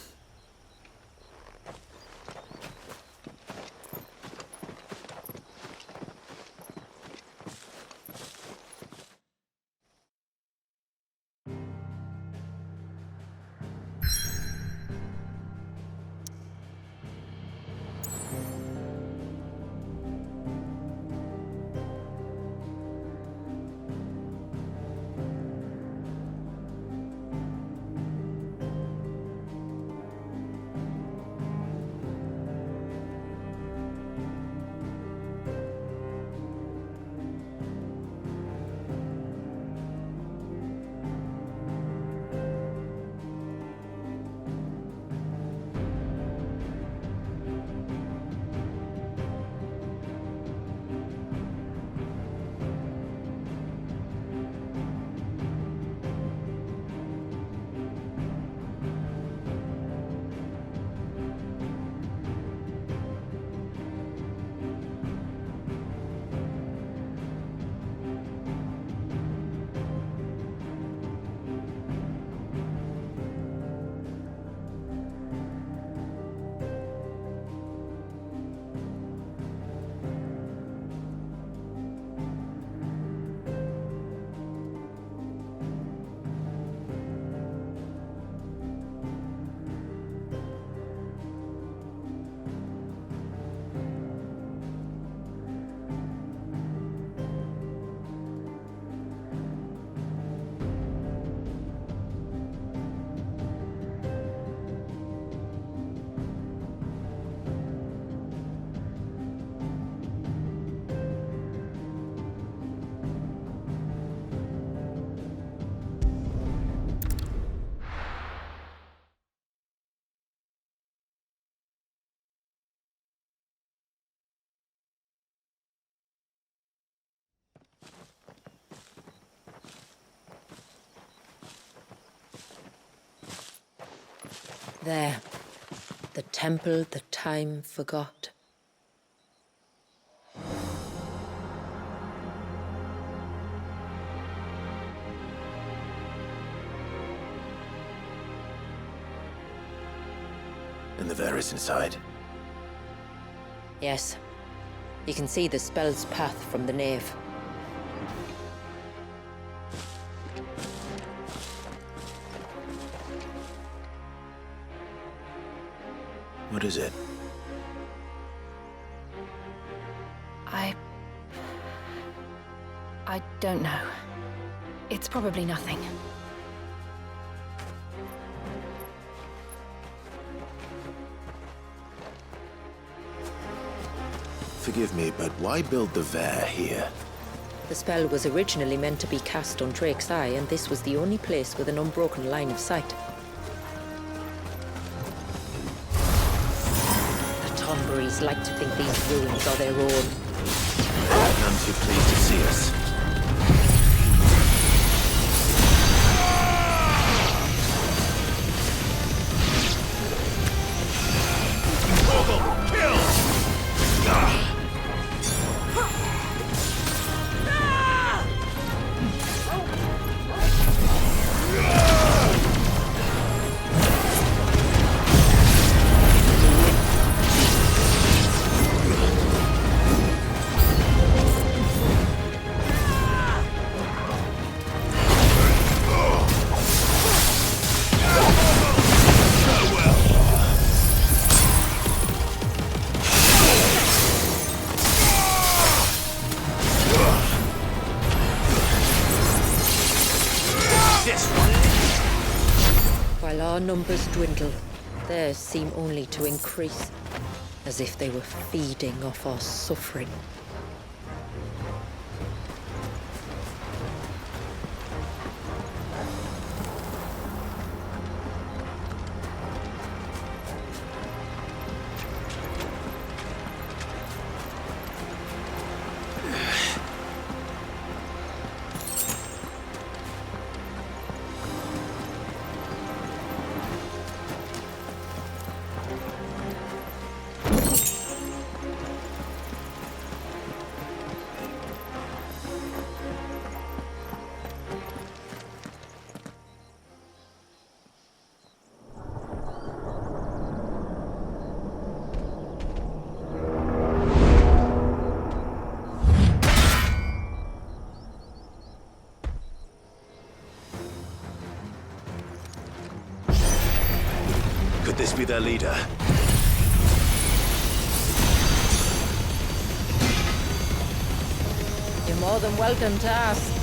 There. The temple the time forgot. And the Varys inside. Yes. You can see the spell's path from the nave. What is it? I don't know. It's probably nothing. Forgive me, but why build the Vare here? The spell was originally meant to be cast on Drake's Eye, and this was the only place with an unbroken line of sight. The Tonberries like to think these ruins are their own. None too pleased to see us. While our numbers dwindle, theirs seem only to increase, as if they were feeding off our suffering. Let this be their leader. You're more than welcome to ask.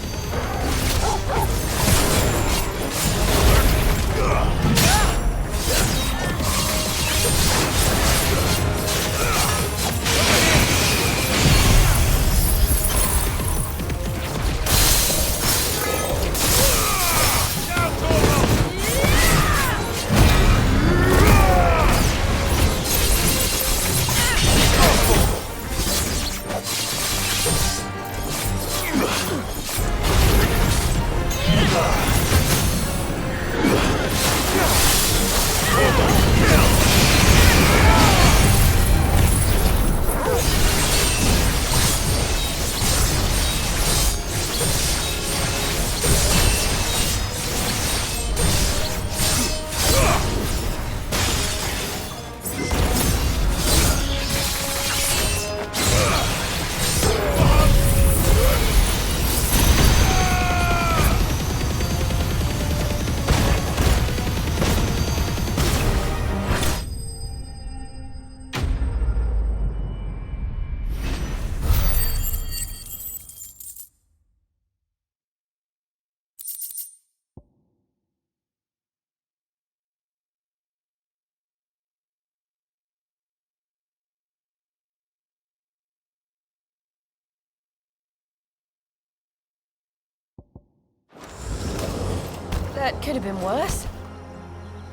That could have been worse,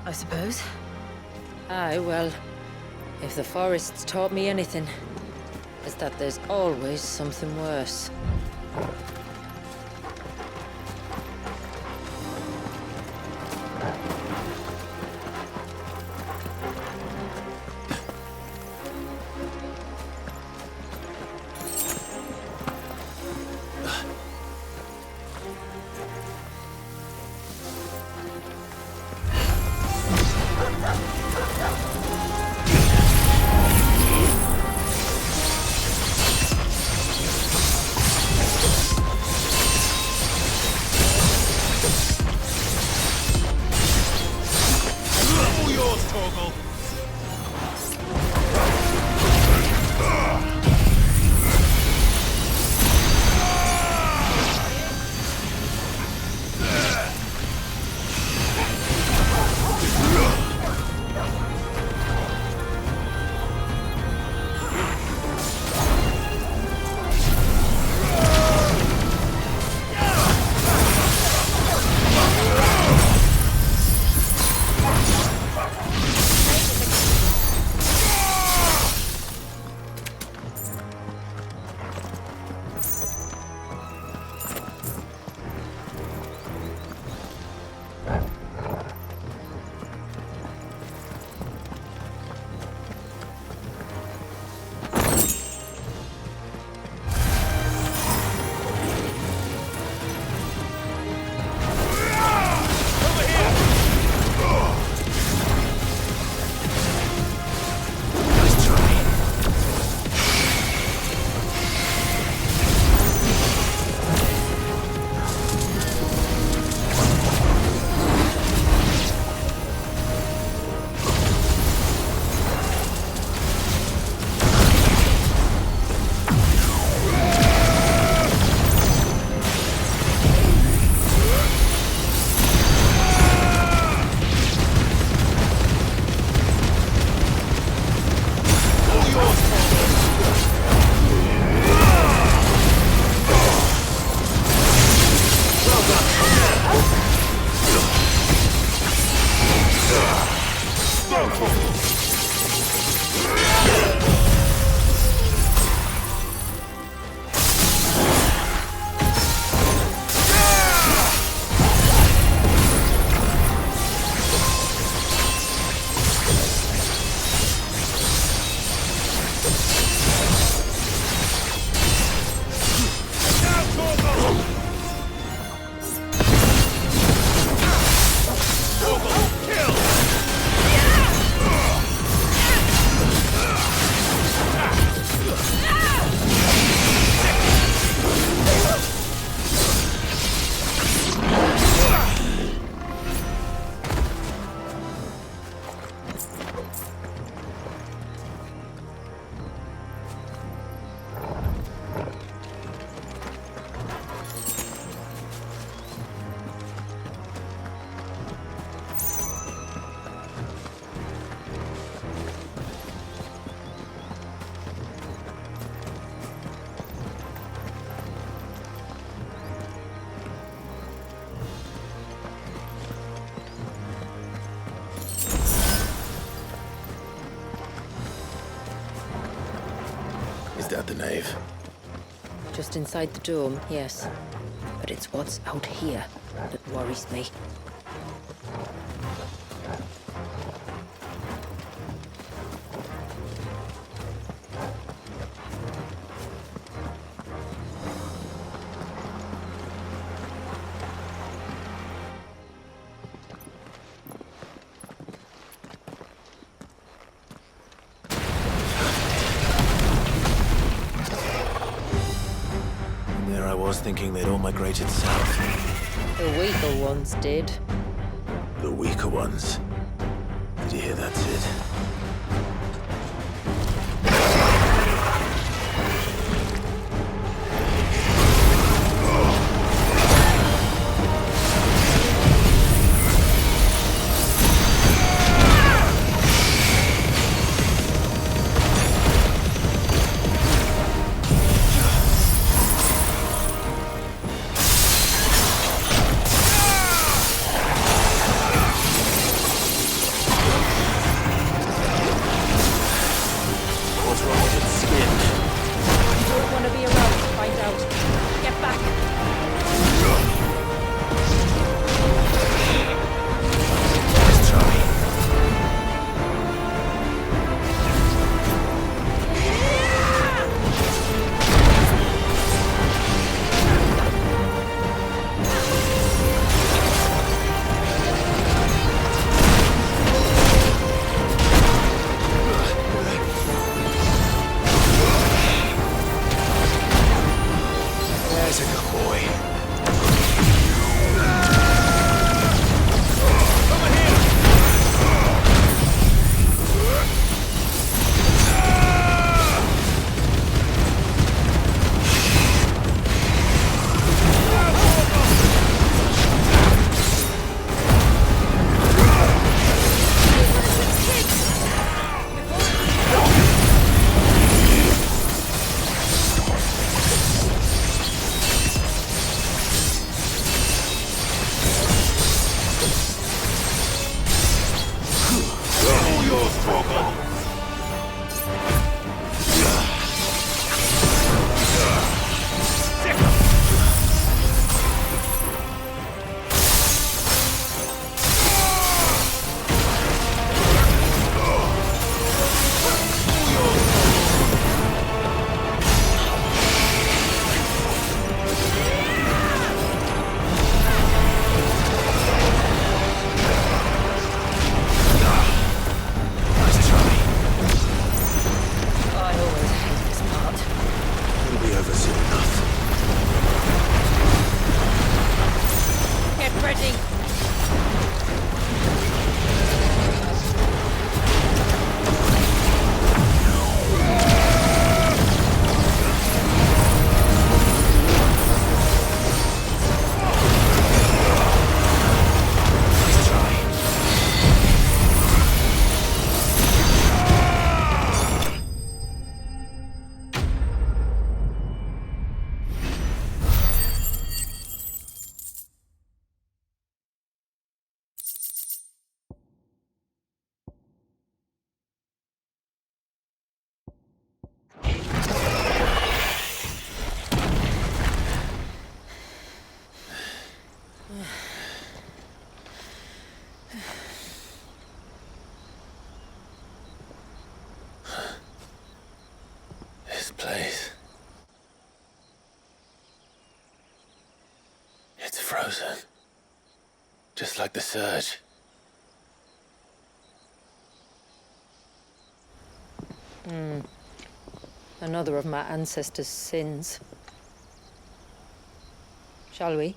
I suppose. Aye, well, if the forest's taught me anything, it's that there's always something worse. checked out the nave. Just inside the dome, yes. But it's what's out here that worries me. There I was thinking they'd all migrated south. The weaker ones did. The weaker ones. Did you hear that, Sid? This place. It's frozen. Just like the surge. Another of my ancestors' sins. Shall we?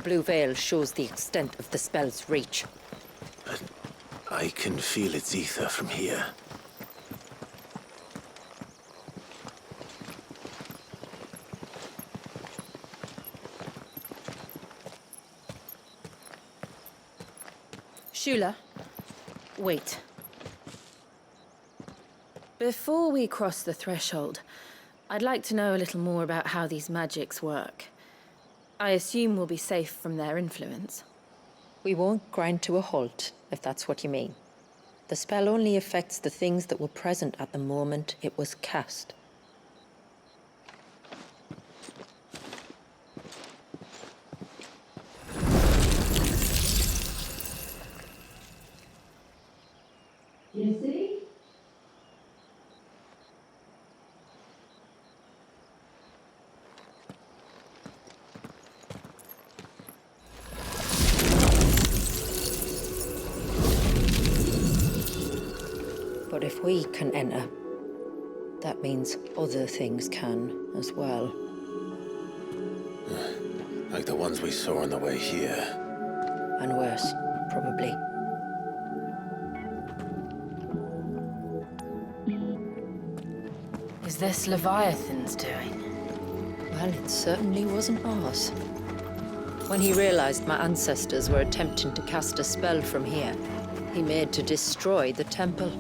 The blue veil shows the extent of the spell's reach. But I can feel its ether from here. Shula, wait. Before we cross the threshold, I'd like to know a little more about how these magics work. I assume we'll be safe from their influence. We won't grind to a halt, if that's what you mean. The spell only affects the things that were present at the moment it was cast. You see? But if we can enter, that means other things can as well. Like the ones we saw on the way here. And worse, probably. Is this Leviathan's doing? Well, it certainly wasn't ours. When he realized my ancestors were attempting to cast a spell from here, he made to destroy the temple.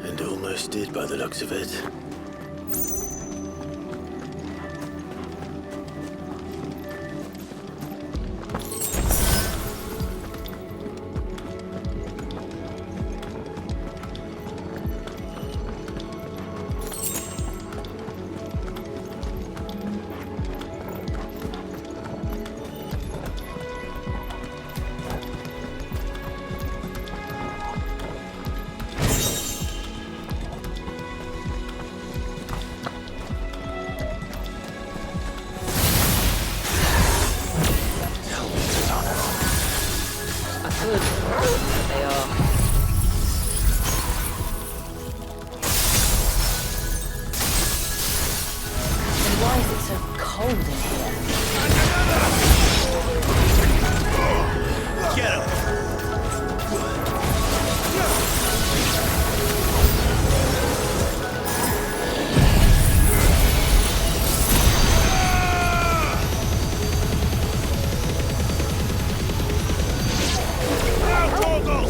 And almost did by the looks of it. They are. And why is it so cold in here? Get him! Now, Torgal!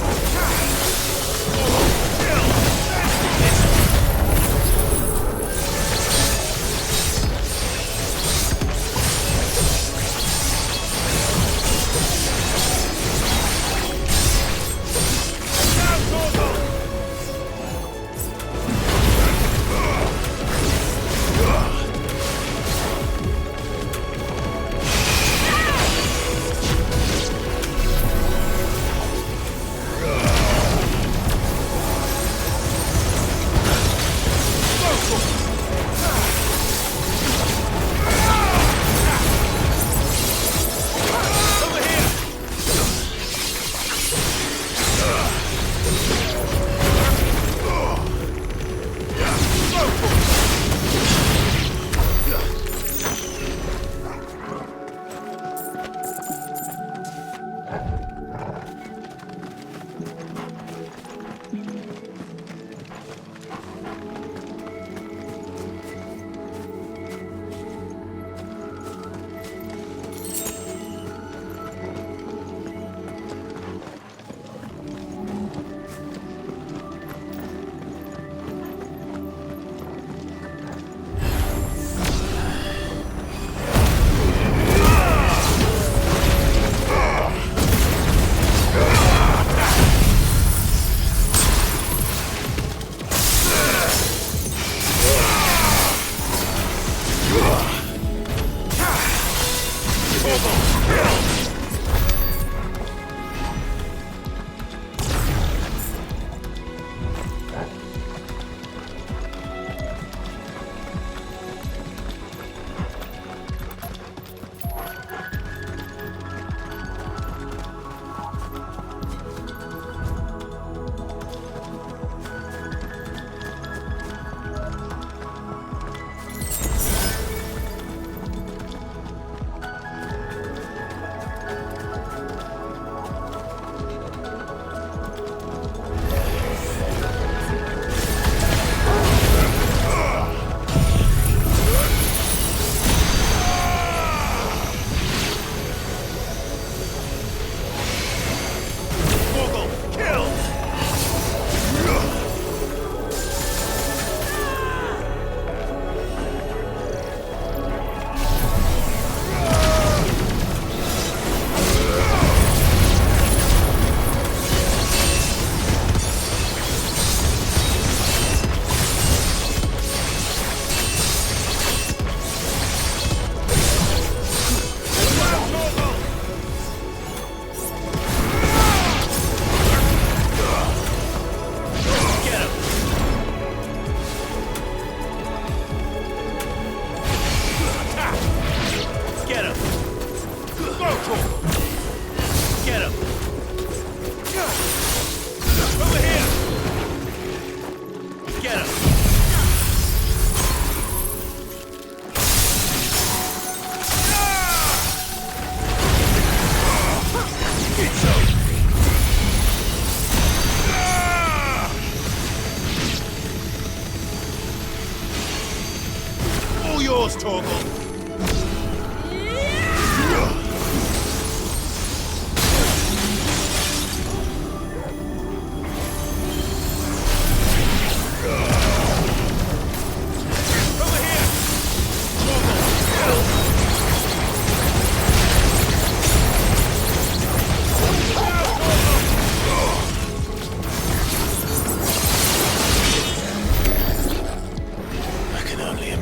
All yours, Torgal!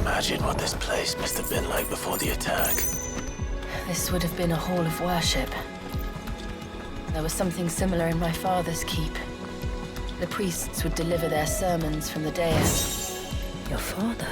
Imagine what this place must have been like before the attack. This would have been a hall of worship. There was something similar in my father's keep. The priests would deliver their sermons from the dais. Your father?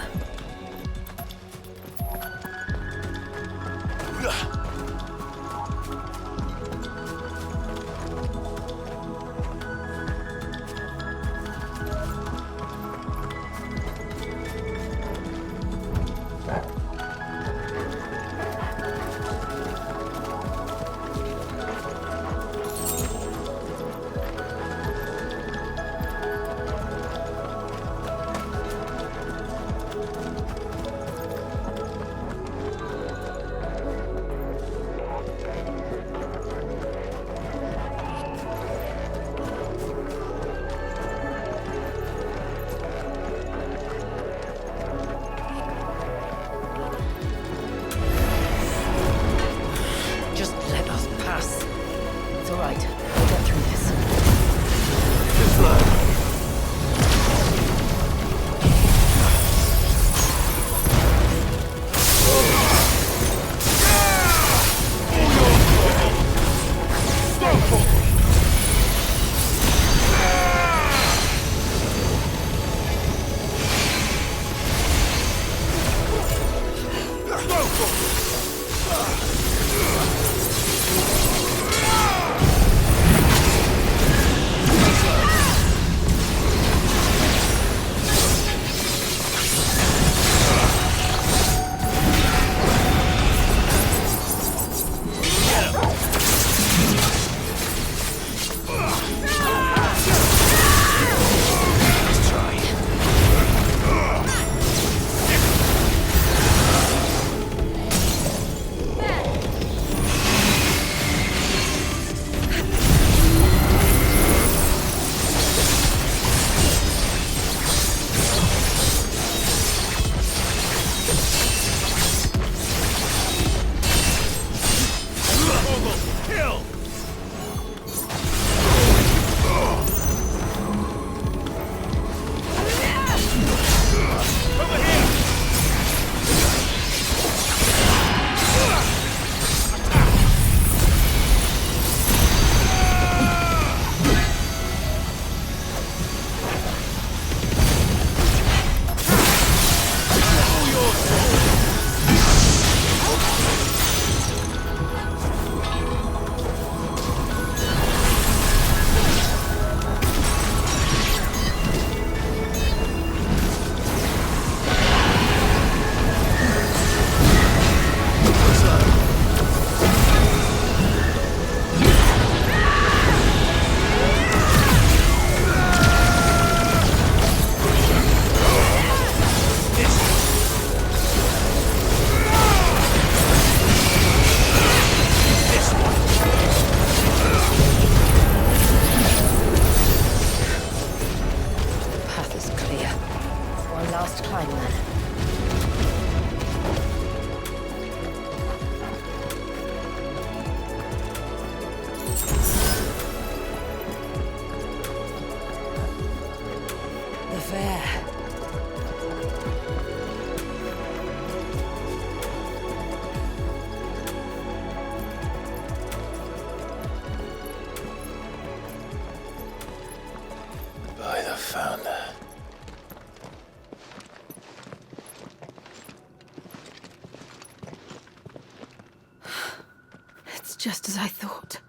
Just as I thought.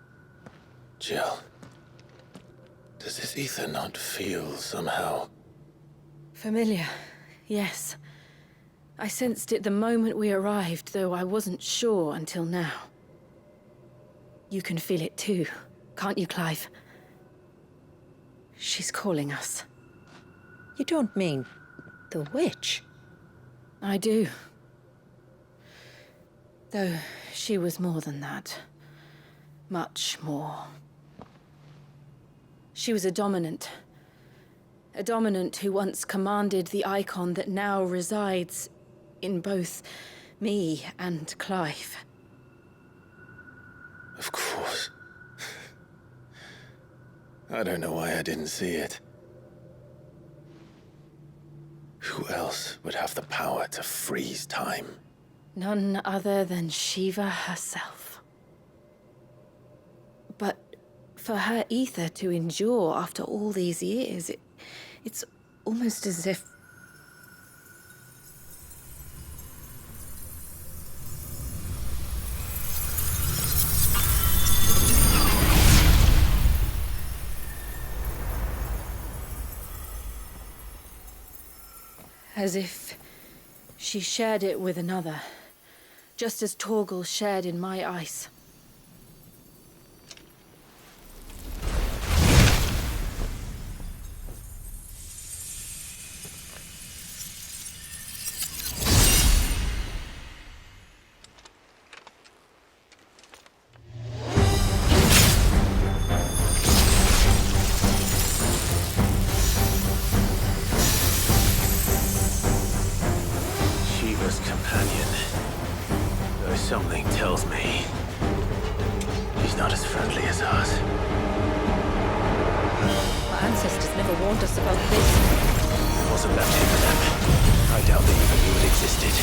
Jill, does this ether not feel somehow? Familiar, yes. I sensed it the moment we arrived, though I wasn't sure until now. You can feel it too, can't you, Clive? She's calling us. You don't mean the witch? I do. Though she was more than that. Much more. She was a dominant. A dominant who once commanded the icon that now resides in both me and Clive. Of course. I don't know why I didn't see it. Who else would have the power to freeze time? None other than Shiva herself. But for her ether to endure after all these years, it's almost as if... As if she shared it with another, just as Torgal shared in my ice. Something tells me she's not as friendly as ours. Our ancestors never warned us about this. It wasn't left here for them. I doubt they even knew it existed.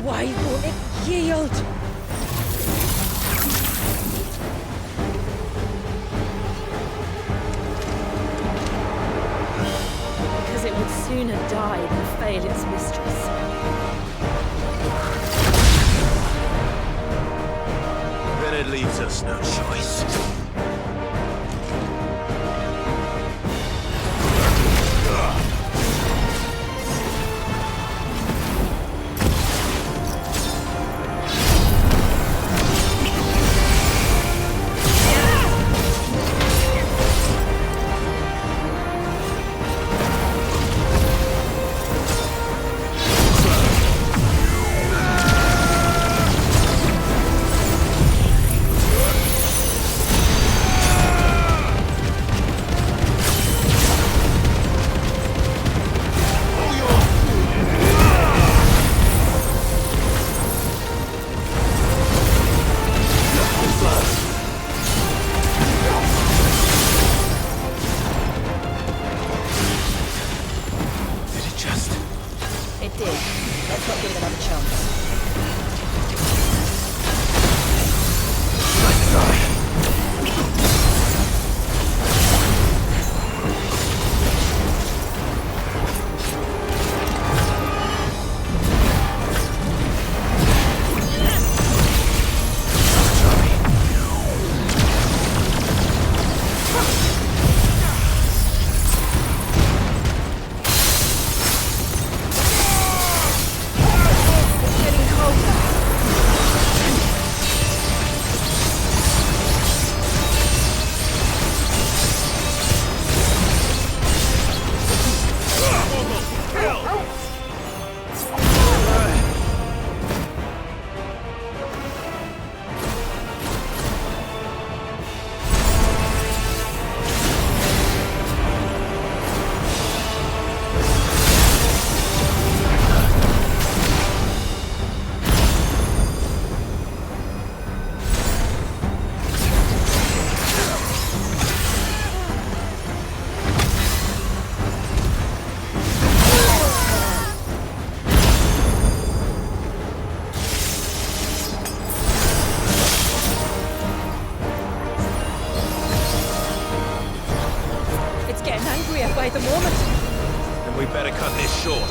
Why won't it yield? Because it would sooner die than fail its mistress. Then it leaves us no choice. Let's not give it another chance. By the moment. Then we better cut this short.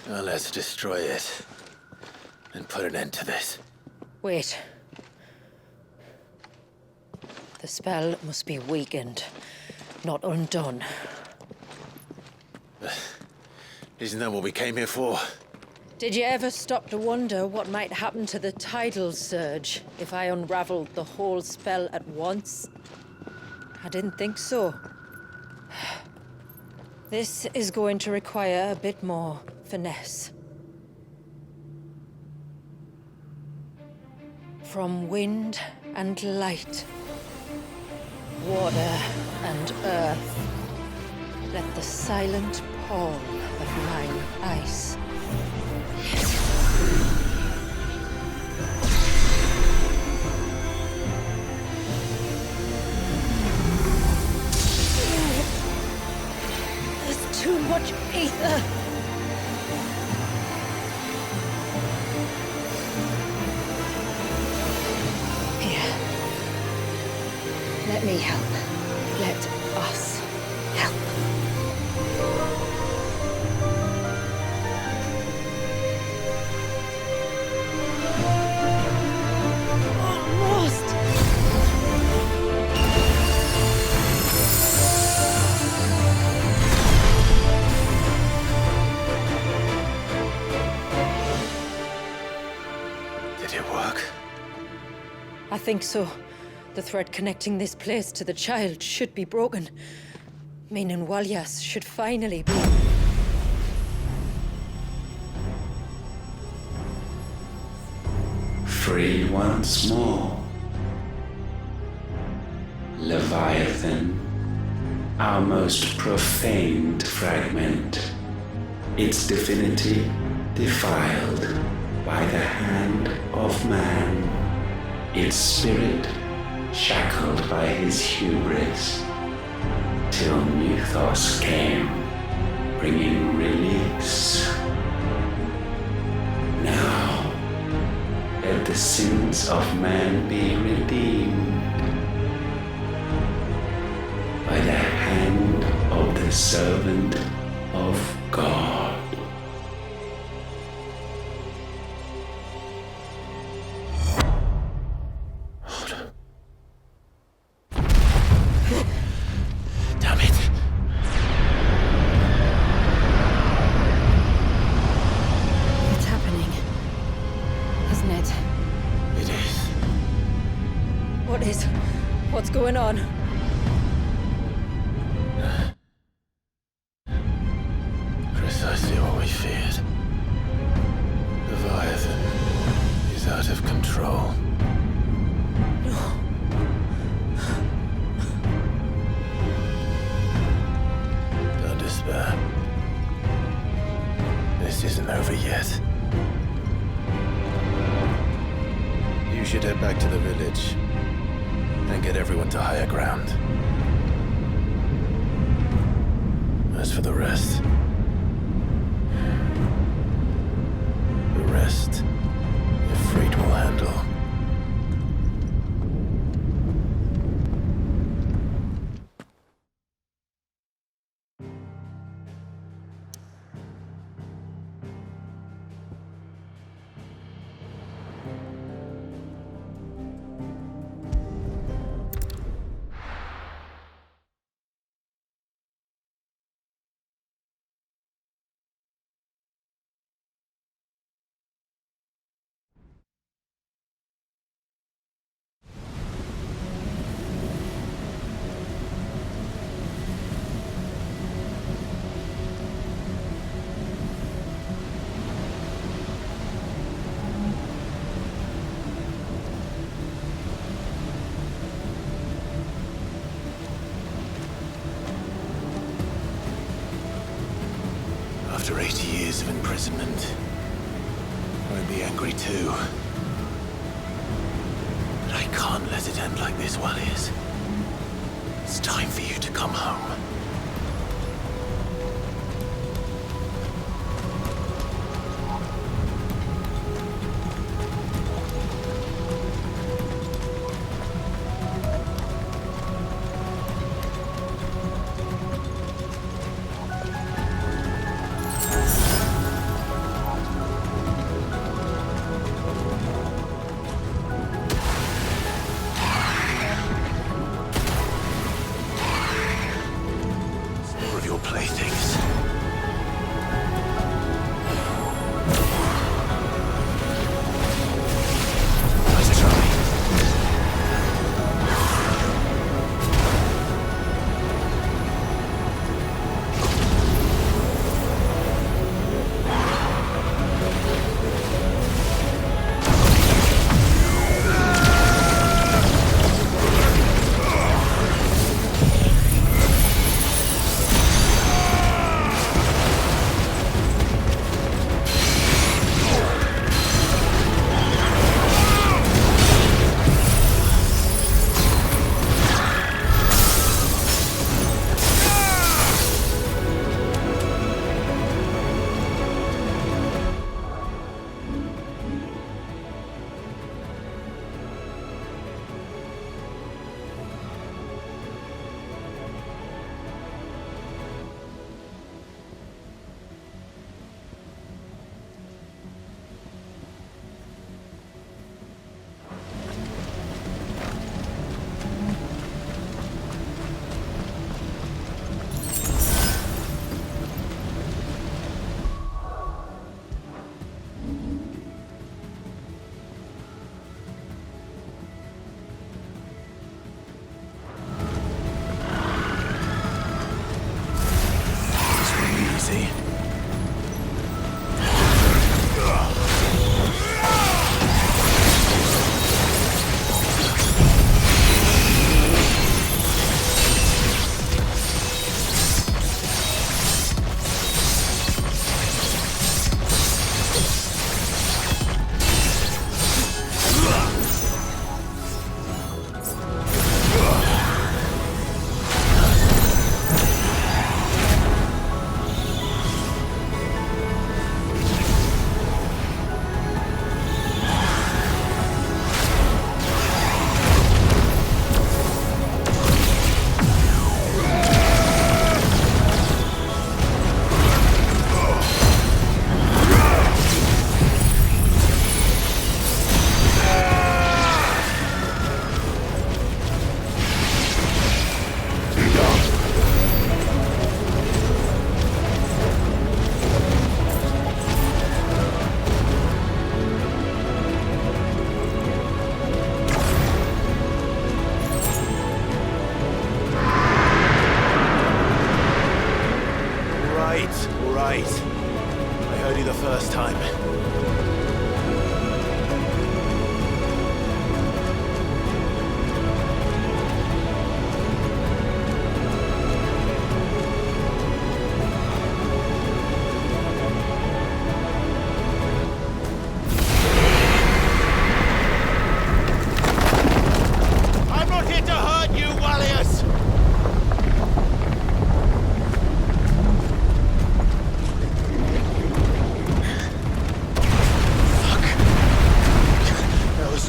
Well, let's destroy it. And put an end to this. Wait. The spell must be weakened, not undone. Isn't that what we came here for? Did you ever stop to wonder what might happen to the tidal surge if I unraveled the whole spell at once? I didn't think so. This is going to require a bit more finesse. From wind and light, water and earth, let the silent pall of mine ice. There's too much ether. Here. Let me help. Let us help. Did it work? I think so. The thread connecting this place to the child should be broken. Meaning Walyas should finally be... Free once more. Leviathan, our most profaned fragment, its divinity defiled by the hand of man, its spirit shackled by his hubris, till Mythos came, bringing release. Now, let the sins of man be redeemed by the hand of the servant of God. Damn it. It's happening. Isn't it? It is. What is? What's going on? Precisely what we feared. Leviathan is out of control. Don't despair. This isn't over yet. You should head back to the village and get everyone to higher ground. As for the rest, Ifrit will handle. After 80 years of imprisonment, I'd be angry too. But I can't let it end like this, Walyas. It's time for you to come home.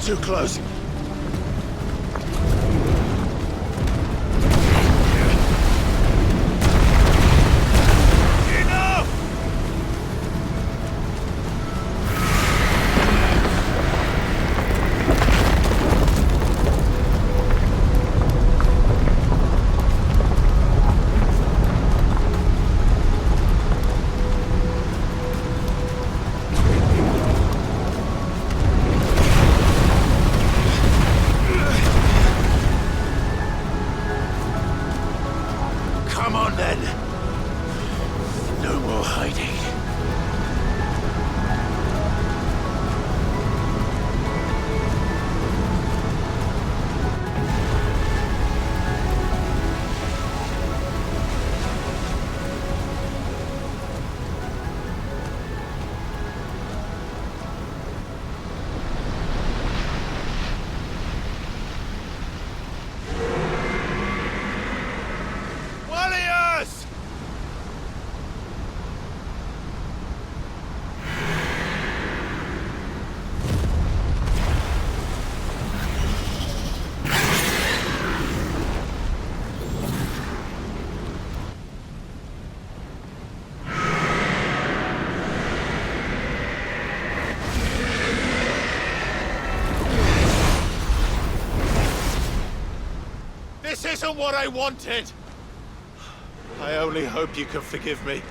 too close. Come on then. No more hiding. Warriors! This isn't what I wanted! I only hope you can forgive me.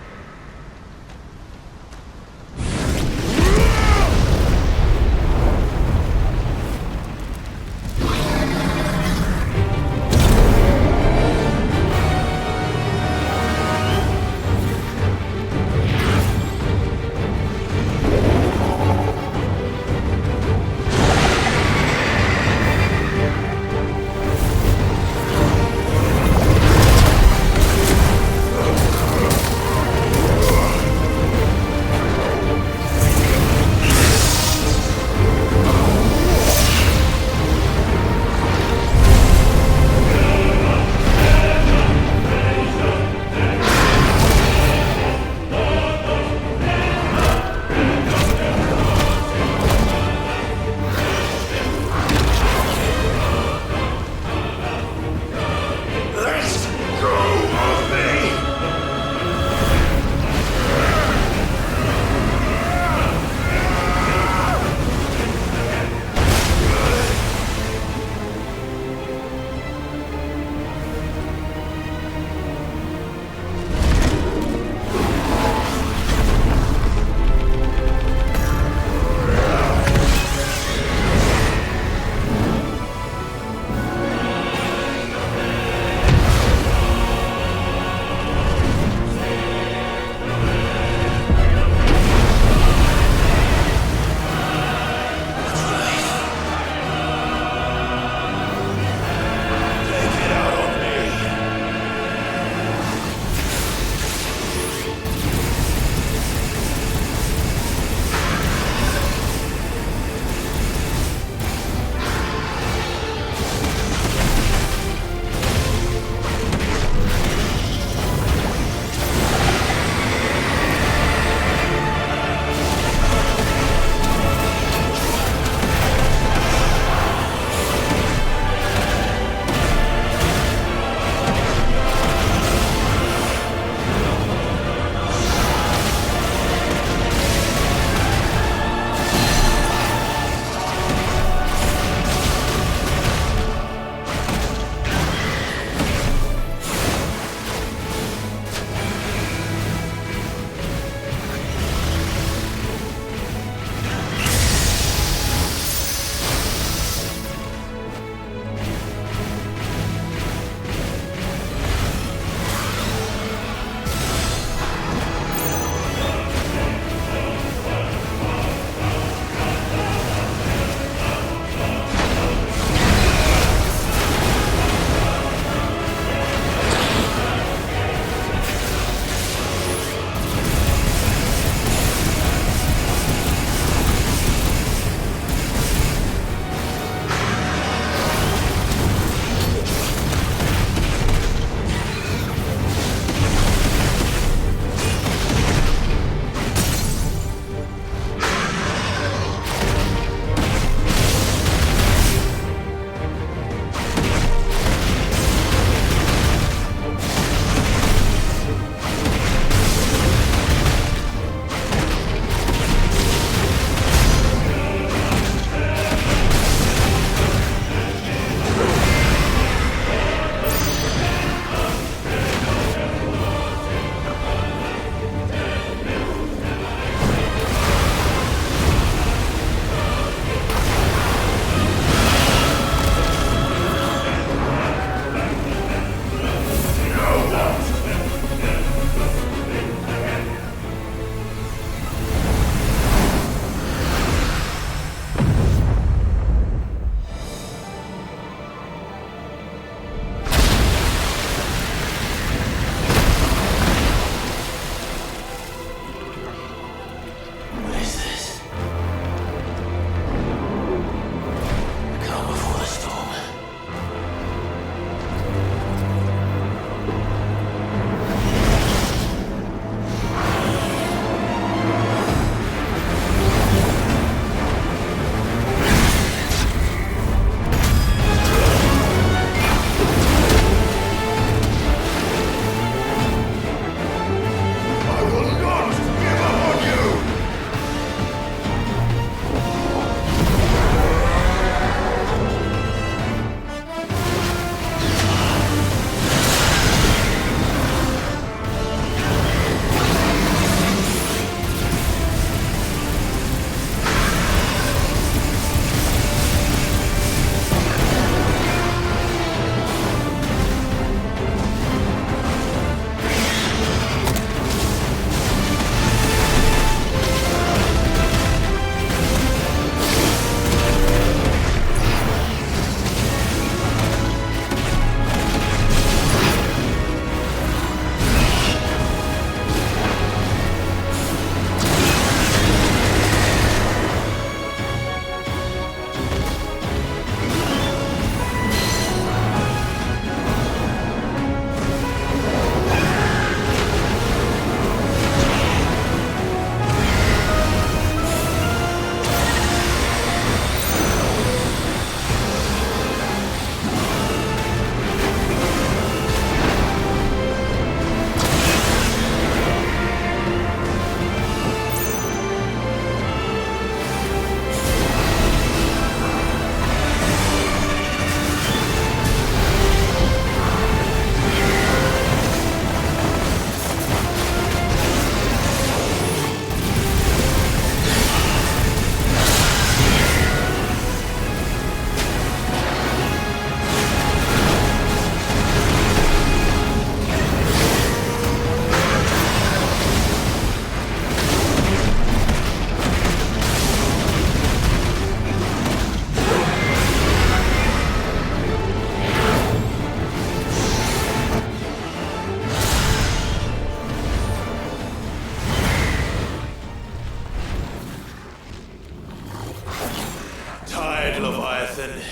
Leviathan.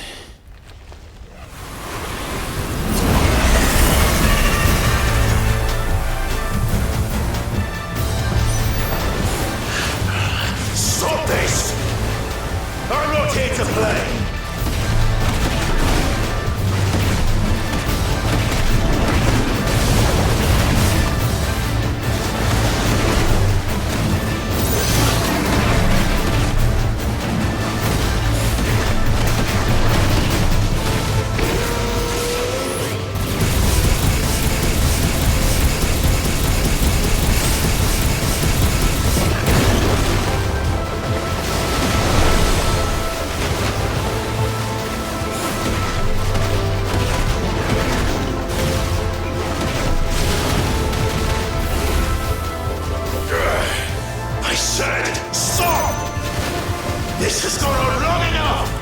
Stop this! I'm not here to play! I said, stop! This has gone on long enough!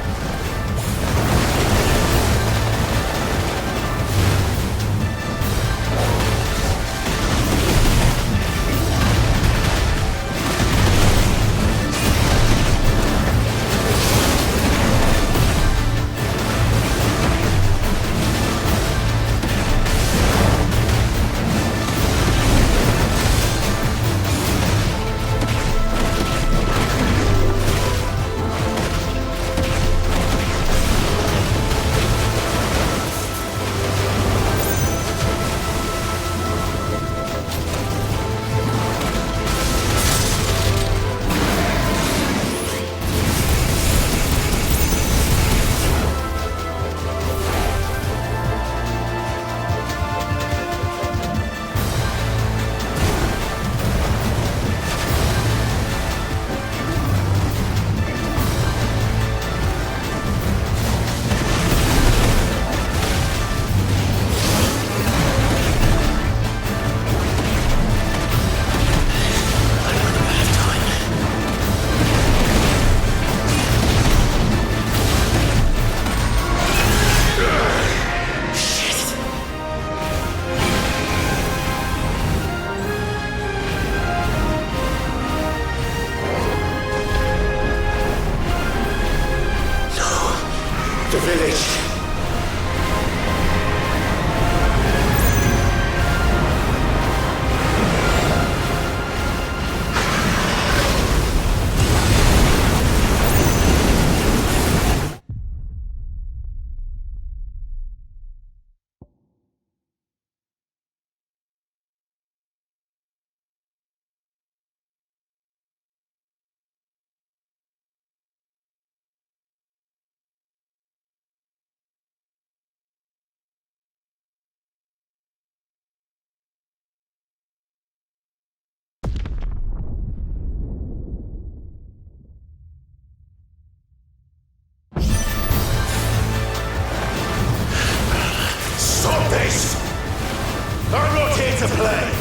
The village. Stop this! I'm not here to play!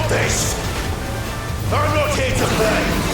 Stop this! I'm not here to play!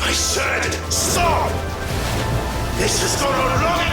I said, stop! This has gone on long